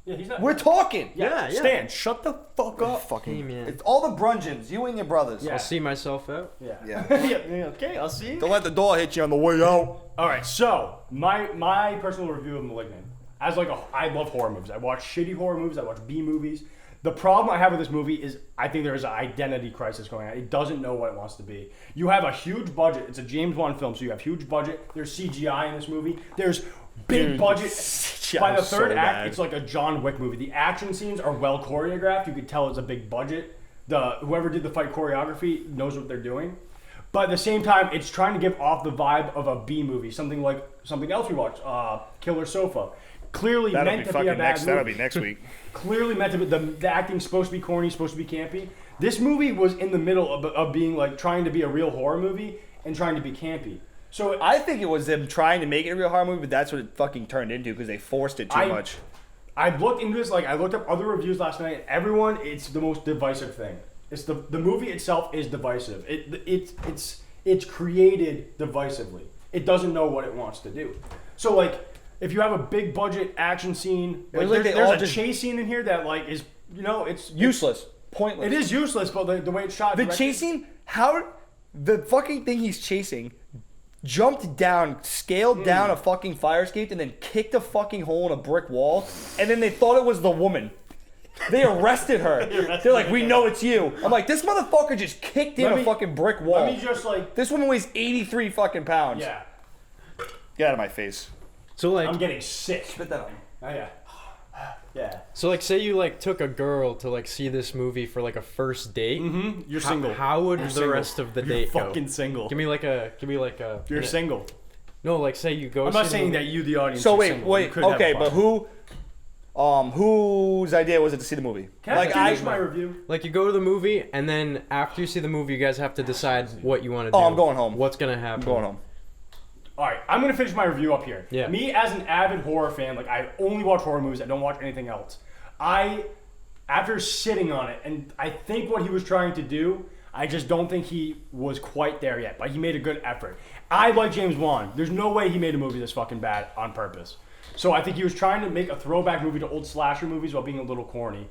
Yeah, he's not. We're talking. Yeah, yeah. Stan, shut the fuck up. Fucking. Hey, man. It's all the Brunjans, you and your brothers. Yeah. I'll see myself out. Yeah. Yeah. Yeah, okay, I'll see. Don't let the door hit you on the way out. All right, so my personal review of *Malignant*, as like I love horror movies. I watch shitty horror movies. I watch B movies. The problem I have with this movie is I think there is an identity crisis going on. It doesn't know what it wants to be. You have a huge budget. It's a James Bond film, so you have huge budget. There's CGI in this movie. There's big Dude, budget. CGI By the was third so act, bad. it's like a John Wick movie. The action scenes are well choreographed. You could tell it's a big budget. Whoever did the fight choreography knows what they're doing. But at the same time, it's trying to give off the vibe of a B movie, something else we watched, Killer Sofa. Clearly meant to be a bad movie. That'll be next week. Clearly meant to be, the acting's supposed to be corny, supposed to be campy. This movie was in the middle of being like trying to be a real horror movie and trying to be campy. So I think it was them trying to make it a real horror movie, but that's what it fucking turned into because they forced it too much. I looked into this, like I looked up other reviews last night. Everyone, it's the most divisive thing. It's the movie itself is divisive. It's created divisively. It doesn't know what it wants to do. So like, if you have a big budget action scene, like there's a chase scene in here that like is it's useless, pointless. It is useless, but the way it's shot, the chase scene, the fucking thing he's chasing jumped down, scaled down a fucking fire escape, and then kicked a fucking hole in a brick wall, and then they thought it was the woman. They arrested her. They're like, we know it's you. I'm like, this motherfucker just kicked in a fucking brick wall. Let me just like... This woman weighs 83 fucking pounds. Yeah. Get out of my face. So like... I'm getting sick. Spit that on. Oh, yeah. Yeah. So like, say you like took a girl to like see this movie for like a first date. Mm-hmm. You're single. How would You're the single. rest of the You're date go? fucking single. Give me like a. You're single. No, like say you go. I'm not saying that you, the audience. So are wait, single. You could have okay, fun. but whose idea was it to see the movie? Can I finish my review? Like you go to the movie, and then after you see the movie, you guys have to decide what you want to do. Oh, I'm going home. What's gonna happen? I'm going home. All right, I'm gonna finish my review up here. Yeah. Me as an avid horror fan, like I only watch horror movies. I don't watch anything else. After sitting on it, and I think what he was trying to do, I just don't think he was quite there yet. But he made a good effort. I like James Wan. There's no way he made a movie this fucking bad on purpose. So I think he was trying to make a throwback movie to old slasher movies while being a little corny.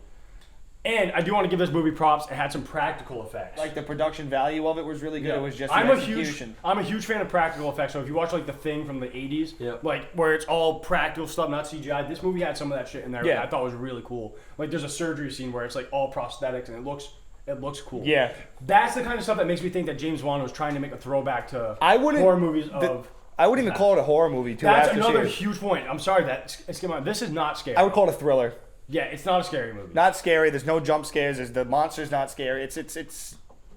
And I do want to give this movie props. It had some practical effects. Like the production value of it was really good. Yeah. It was just I'm the a execution. huge fan of practical effects. So if you watch like The Thing from the 80s, Yep. like where it's all practical stuff, not CGI, this movie had some of that shit in there. Yeah. That I thought was really cool. Like there's a surgery scene where it's like all prosthetics and it looks cool. Yeah. That's the kind of stuff that makes me think that James Wan was trying to make a throwback to wouldn't- horror movies of. I wouldn't even call it a horror movie too. That's after another seeing it. huge point. I'm sorry that this is not scary. I would call it a thriller. Yeah, it's not a scary movie. Not scary. There's no jump scares. The monster's not scary. It's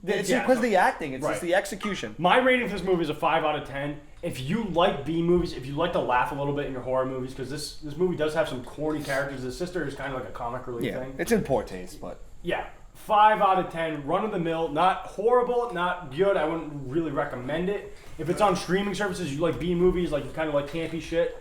Yeah, because of the acting. It's right. just the execution. My rating for this movie is a 5 out of 10. If you like B movies, if you like to laugh a little bit in your horror movies, because this movie does have some corny characters. The sister is kind of like a comic relief thing. It's in poor taste, but Yeah, 5 out of 10. Run of the mill, not horrible, not good. I wouldn't really recommend it. If it's on streaming services, you like B movies, like you kind of like campy shit.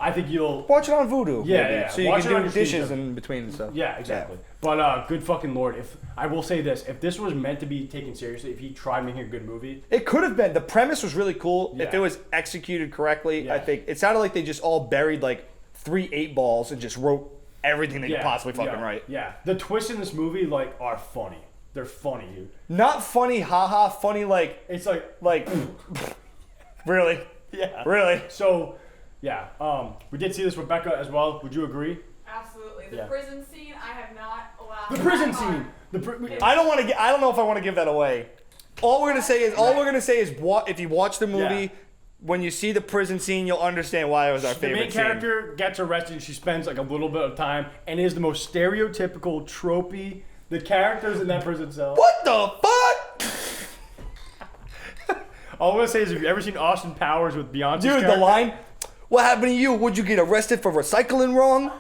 I think you'll. watch it on Vudu. Yeah, maybe, yeah. So you Watch it can on do your dishes stream. in between and stuff. Yeah, exactly. But good fucking lord, if I will say this, if this was meant to be taken seriously, if he tried making a good movie, It could have been. The premise was really cool. If Yeah. it was executed correctly, Yeah. I think it sounded like they just all buried like 3 8-balls and just wrote everything they could possibly fucking write. Yeah, the twists in this movie like are funny. They're funny, dude. Not funny, haha. Funny like It's like really, yeah. really. So yeah, we did see this with Becca as well. Would you agree? Absolutely. The Yeah. prison scene, I have not allowed. The prison that on. scene. I don't want to. I don't know if I want to give that away. All we're gonna say is what if you watch the movie. Yeah. When you see the prison scene, you'll understand why it was our The favorite main character gets arrested and she spends like a little bit of time and is the most stereotypical, tropey. The characters in that prison cell. scene. What the fuck? All I'm gonna say is, have you ever seen Austin Powers with Beyonce's Dude, character? the line, what happened to you? Would you get arrested for recycling wrong?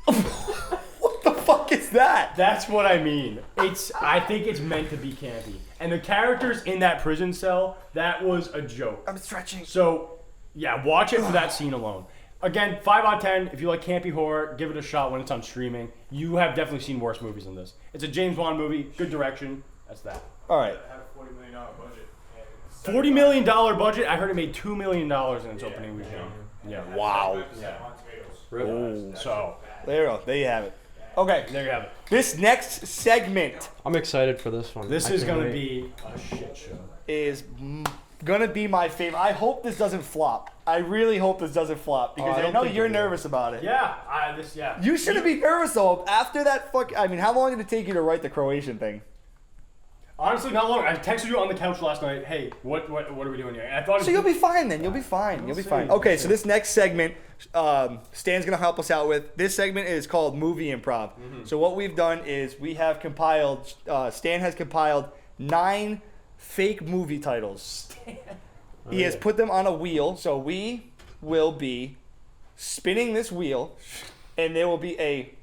What the fuck is that? That's what I mean. I think it's meant to be campy. And the characters in that prison cell, that was a joke. I'm stretching. So, yeah, watch it for that scene alone. Again, 5 out of 10. If you like campy horror, give it a shot when it's on streaming. You have definitely seen worse movies than this. It's a James Wan movie, good direction. That's that. All right. It had a $40 million budget. $40 million budget. I heard it made $2 million in its opening weekend. Yeah. Wow. Yeah. Oh. So, There you go. There you have it. Okay. there you have it. This next segment I'm excited for this one. This I is can't going to wait. be a shit show. is gonna be my favorite. I hope this doesn't flop. I really hope this doesn't flop because I I don't know think you're it will. nervous about it. Yeah. You shouldn't be nervous though. After that I mean, how long did it take you to write the Croatian thing? Honestly, not long. I texted you on the couch last night. Hey, what are we doing here? And I thought So you'll be fine then. You'll be fine. You'll be see. fine. Okay, so this next segment, Stan's gonna help us out with. This segment is called Movie Improv. So what we've done is we have compiled. Stan has compiled 9 fake movie titles. He has put them on a wheel. So we will be spinning this wheel, and there will be a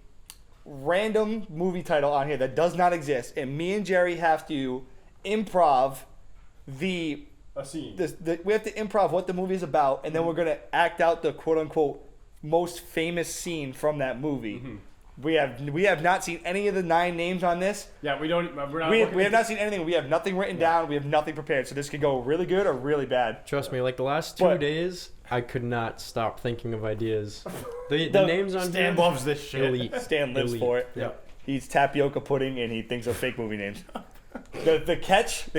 random movie title on here that does not exist, and me and Jerry have to improv the a scene. We have to improv what the movie is about, and then we're gonna act out the quote unquote most famous scene from that movie. We have not seen any of the 9 names on this. Yeah, we don't. We're not. We have not seen anything. We have nothing written down. We have nothing prepared. So this could go really good or really bad. Trust me, like the last 2 days, I could not stop thinking of ideas. The names on Stan here, loves this shit. elite. Stan lives for it. Yeah. He eats tapioca pudding and he thinks of fake movie names. The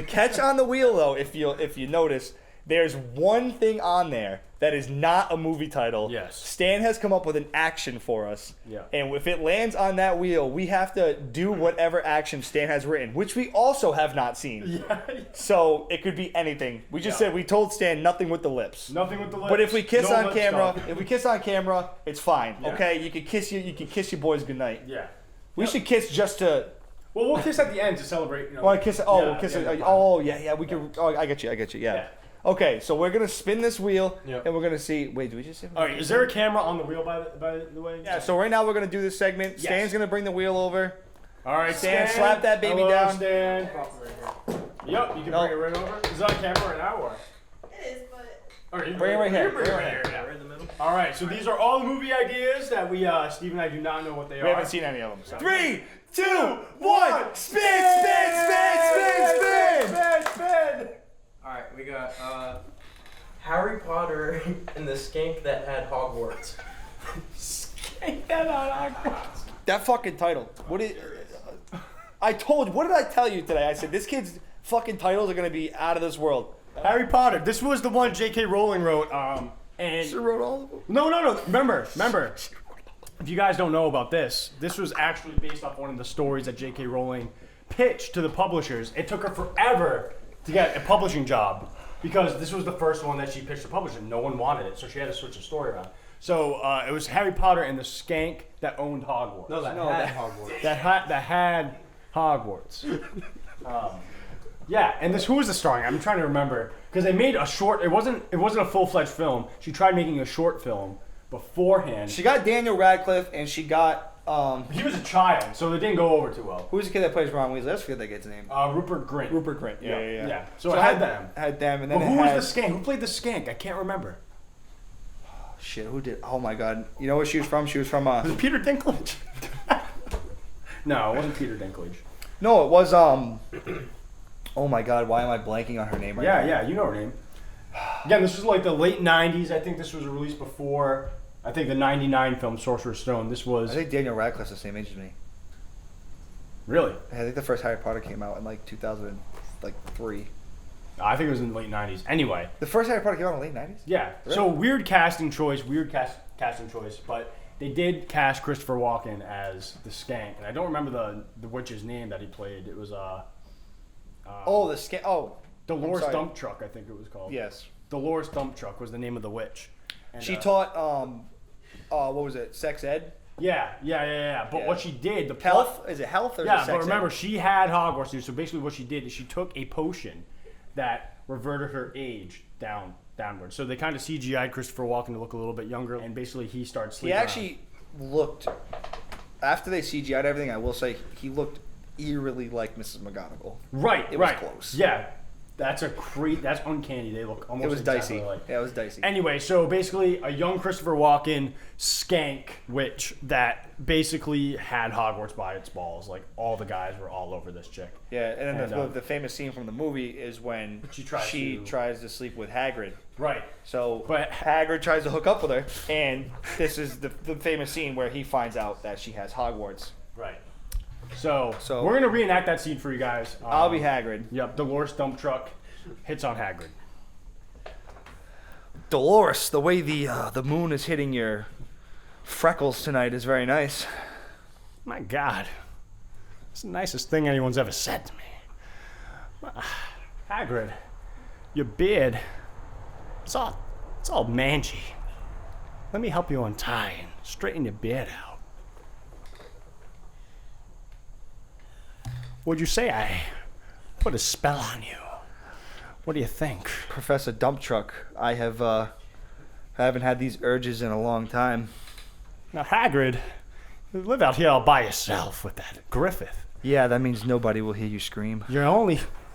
catch on the wheel though, if you notice, there's one thing on there that is not a movie title. Yes. Stan has come up with an action for us. Yeah. And if it lands on that wheel, we have to do whatever action Stan has written, which we also have not seen. Yeah. So it could be anything. We just said we told Stan nothing with the lips. Nothing with the lips. But if we kiss no on lip camera, it's fine. Yeah. Okay, you can kiss your boys goodnight. Yeah. We should kiss just to. Well, we'll kiss at the end to celebrate. Oh, I kiss. Oh, Yeah, we'll kiss yeah, it. fine. Oh, yeah. We can. Oh, I get you. Yeah. Yeah. Okay, so we're gonna spin this wheel, Yep. and we're gonna see. Wait, do we just? All right. Is there a camera on the wheel by the way? Yeah. So right now we're gonna do this segment. Yes. Stan's gonna bring the wheel over. All right, Stan, slap that baby Hello, down. Stan. Yep. You can No. bring it right over. Is it on camera right now or? It is, but All right, you Bring it right here. you Bring it Bring right it here. Yeah. Right in the middle. All right. So these are all the movie ideas that we Steve and I do not know what they We are. haven't seen any of them. So. 3, 2, 1. Spin! Spin! Alright, we got Harry Potter and the skank that had Hogwarts. That fucking title. What is? I told. What did I tell you today? I said this kid's fucking titles are gonna be out of this world. Harry Potter. This was the one J.K. Rowling wrote. And She wrote all of them. no. Remember. If you guys don't know about this was actually based off one of the stories that J.K. Rowling pitched to the publishers. It took her forever to get a publishing job because this was the first one that she pitched to publishers. No one wanted it, so she had to switch the story around. So it was Harry Potter and the skank that owned Hogwarts. No, that had Hogwarts. that had Hogwarts. Yeah, and who was the starring? I'm trying to remember because they made a short. It wasn't a full-fledged film. She tried making a short film beforehand. She got Daniel Radcliffe, and she got He was a child, so it didn't go over too well. who's the kid that plays Ron Weasley? I forget that kid's name. Rupert Grint. Rupert Grint. Yeah. So it had them. Had them, and then But it who had, was the skank? Who played the skank? I can't remember. Shit, who did? Oh my god. You know where she was from? She was from Was it Peter Dinklage? No, it wasn't Peter Dinklage. No, it was Oh my god, why am I blanking on her name right now? Yeah, you know her name. Again, this was like the late 90s. I think this was released before, I think the 99 film Sorcerer's Stone. This was... I think Daniel Radcliffe's the same age as me. Really? I think the first Harry Potter came out in like 2003. I think it was in the late 90s. Anyway. The first Harry Potter came out in the late 90s? Yeah. Really? So weird casting choice, but they did cast Christopher Walken as the skank. And I don't remember the witch's name that he played. It was... Oh, the skin. Oh. Dolores sorry. Dump Truck, I think it was called. Yes. Dolores Dump Truck was the name of the witch. And, She taught, what was it? Sex ed? Yeah. But Yeah. what she did, the Health? Is it health or is it Yeah, sex but remember, ed? she had Hogwarts too. So basically, what she did is she took a potion that reverted her age downward. So they kind of CGI'd Christopher Walken to look a little bit younger, and basically he starts He sleeping. actually looked, after they CGI'd everything, I will say, he looked eerily like Mrs. McGonagall. right. It was close. Yeah, that's uncanny. They look almost. It was exactly dicey. Like. Yeah, it was dicey. Anyway, so basically, a young Christopher Walken skank witch that basically had Hogwarts by its balls. Like all the guys were all over this chick. Yeah, and then And, the famous scene from the movie is when She tries to sleep with Hagrid. Right. So But- Hagrid tries to hook up with her, and this is the famous scene where he finds out that she has Hogwarts. Right. So So- we're gonna reenact that scene for you guys. I'll be Hagrid. Yep. Dolores Dump Truck hits on Hagrid. Dolores, the way the moon is hitting your freckles tonight is very nice. My God, it's the nicest thing anyone's ever said to me. Hagrid, your beard, it's all mangy. Let me help you untie and straighten your beard out. Would you say I put a spell on you? What do you think? Professor Dump Truck, I haven't had these urges in a long time. Now, Hagrid, you live out here all by yourself with that Griffith. Yeah, that means nobody will hear you scream.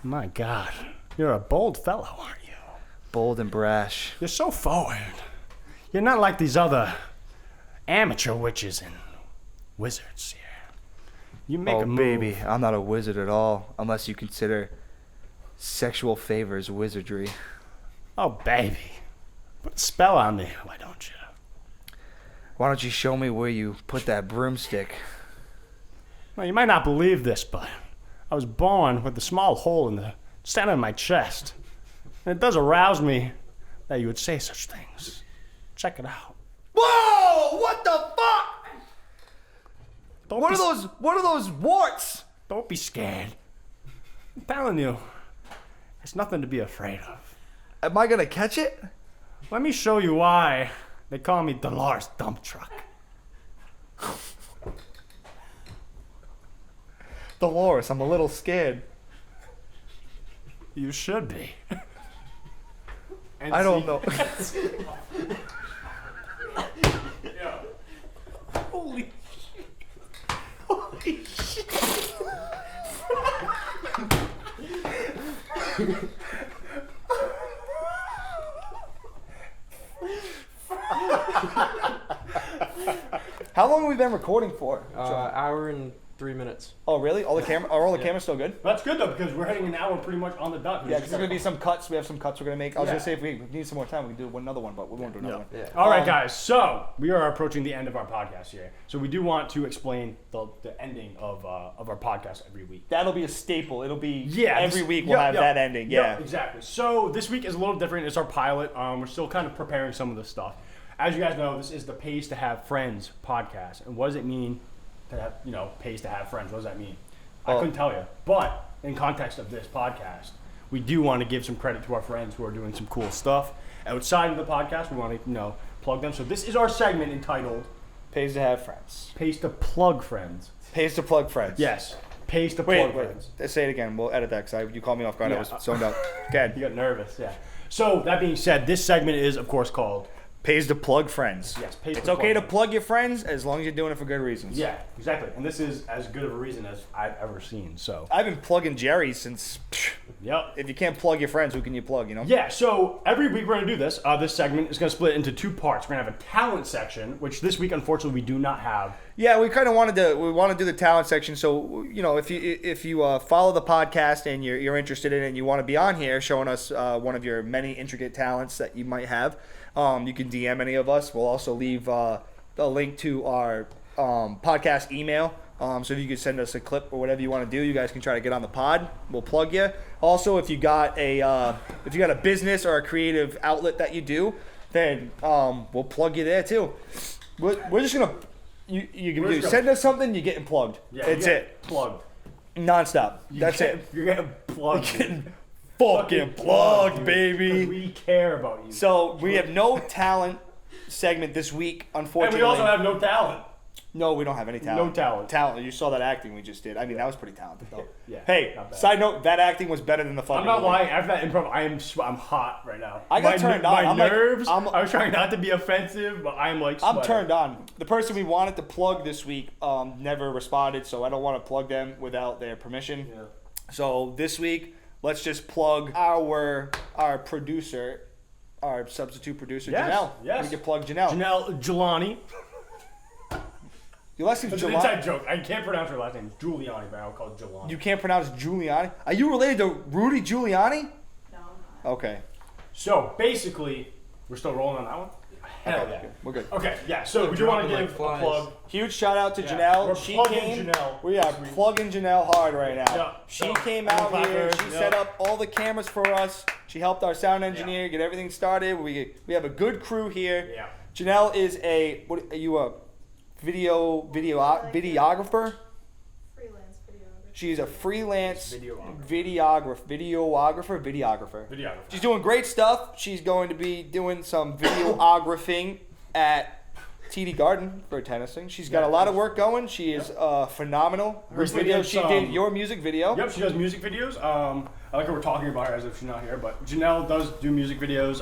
My God, you're a bold fellow, aren't you? Bold and brash. You're so forward. You're not like these other amateur witches and wizards here. You make a move. Baby, I'm not a wizard at all, unless you consider sexual favors wizardry. Oh, baby. Put a spell on me, why don't you? Why don't you show me where you put that broomstick? Well, you might not believe this, but I was born with a small hole in the center of my chest. And it does arouse me that you would say such things. Check it out. Whoa! What the fuck? Don't What be, are those warts? Don't be scared. I'm telling you, it's nothing to be afraid of. Am I gonna catch it? Let me show you why they call me Dolores Dump Truck. Dolores, I'm a little scared. You should be. I don't know. Holy shit. Holy shit. How long have we been recording for? Hour and 3 minutes. Oh, really? Are all the cameras still good? That's good though, because we're hitting an hour pretty much on the dot. Yeah, because there's gonna be some cuts. We have some cuts we're gonna make. I was Yeah. gonna say if we need some more time, we can do another one, but we won't do another one. Yeah. All right, guys. So we are approaching the end of our podcast here. So we do want to explain the ending of our podcast every week. That'll be a staple. It'll be This- every week we'll have that ending. Yeah. Exactly. So this week is a little different. It's our pilot. We're still kind of preparing some of the stuff. As you guys know, this is the Pays to Have Friends podcast. And what does it mean to have, pays to have friends? What does that mean? I couldn't tell you. But in context of this podcast, we do want to give some credit to our friends who are doing some cool stuff outside of the podcast. We want to, plug them. So this is our segment entitled Pays to have friends. Pays to Plug Friends. Pays to plug friends. Yes. Pays to Wait, Plug Friends. let's say it again. We'll edit that because you called me off guard. Yeah. I was zoned out. Good. You got nervous, yeah. So that being said, this segment is, of course, called Pays to plug friends. Yes, pays It's to okay to plug plug your friends as long as you're doing it for good reasons. Yeah, exactly. And this is as good of a reason as I've ever seen. So, I've been plugging Jerry since. yep. If you can't plug your friends, who can you plug? Yeah. So every week we're gonna do this. This segment is gonna split into two parts. We're gonna have a talent section, which this week unfortunately we do not have. Yeah, we kind of wanted to. We want to do the talent section. So if you follow the podcast and you're interested in it and you want to be on here, showing us one of your many intricate talents that you might have, you can DM any of us. We'll also leave a link to our podcast email. So if you could send us a clip or whatever you want to do, you guys can try to get on the pod. We'll plug you. Also, if you got a business or a creative outlet that you do, then we'll plug you there too. We're just gonna you send us something, you're getting plugged. Yeah, It's it. Plugged. Nonstop. That's it. You're getting plugged. Fucking plugged, dude. baby. We care about you. So we have no talent segment this week, and unfortunately. we also have no talent. No, we don't have any talent. No talent. Talent. You saw that acting we just did. I mean, that was pretty talented though. Yeah. Hey, not bad. side note, that acting was better than the fucking I'm not movie. lying. After that improv, I'm hot right now. I got turned on. My I'm like- nerves. I'm- I was trying not to be offensive, but I'm like. I'm sweating. turned on. The person we wanted to plug this week never responded, so I don't want to plug them without their permission. Yeah. So this week, let's just plug our producer, our substitute producer, Yes, Janelle. yes. We can plug Janelle. Janelle Giuliani. Your last name's It's an Giuliani. inside joke. I can't pronounce her last name. Giuliani, but I'll call it Giuliani. You can't pronounce Giuliani. Are you related to Rudy Giuliani? No, I'm not. Okay. So basically, we're still rolling on that one. Hell Okay, yeah. good. We're good. Okay, yeah. So we do want to dropping give like a flies. plug. Huge shout out to Yeah, Janelle. we're She plugging came. Janelle We are this week. plugging Janelle hard right now. Yeah. She So, came we'll out clap here. her. She Yeah. set up all the cameras for us. She helped our sound engineer get everything started. We have a good crew here. Yeah. Janelle is a what? Are you a videographer? Freelance videographer. She's a freelance Videographer. videographer. She's doing great stuff. She's going to be doing some videographing at TD Garden for tennising. She's got a lot of work going. She is phenomenal. Her Recently video, did she some- did your music video. Yep, she does music videos. I like how we're talking about her as if she's not here, but Janelle does do music videos.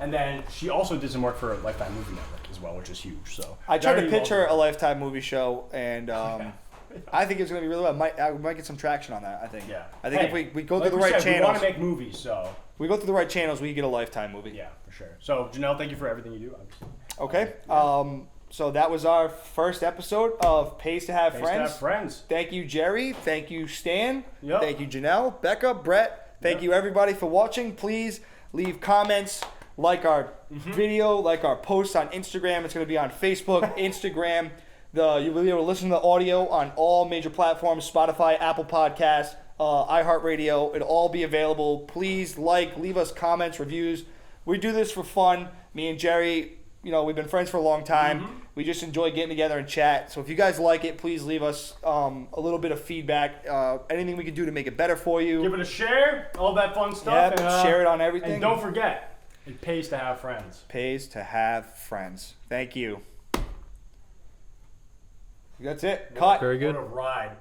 And then she also did some work for Lifetime Movie Network as well, which is huge. So I tried to very pitch her well a Lifetime movie show, and I think it's going to be really well. I might get some traction on that, I think. done. Yeah. I think Hey, if we go like through the right said, we channels. want to make movies, so we go through the right channels, we get a Lifetime movie. Yeah, for sure. So Janelle, thank you for everything you do. Obviously. Okay. So that was our first episode of Pays to Have Pays to Friends. Have Friends. Thank you, Jerry. Thank you, Stan. Yep. Thank you, Janelle, Becca, Brett. Thank you, everybody, for watching. Please leave comments, like our video, like our posts on Instagram. It's going to be on Facebook, Instagram. You'll be able to listen to the audio on all major platforms: Spotify, Apple Podcasts, iHeartRadio. It'll all be available. Please leave us comments, reviews. We do this for fun. Me and Jerry, we've been friends for a long time. We just enjoy getting together and chat. So if you guys like it, please leave us a little bit of feedback. Anything we can do to make it better for you. Give it a share, all that fun stuff. Yeah, and, share it on everything. And don't forget, it pays to have friends. Pays to have friends. Thank you. That's it. Cut. Very good. What a ride.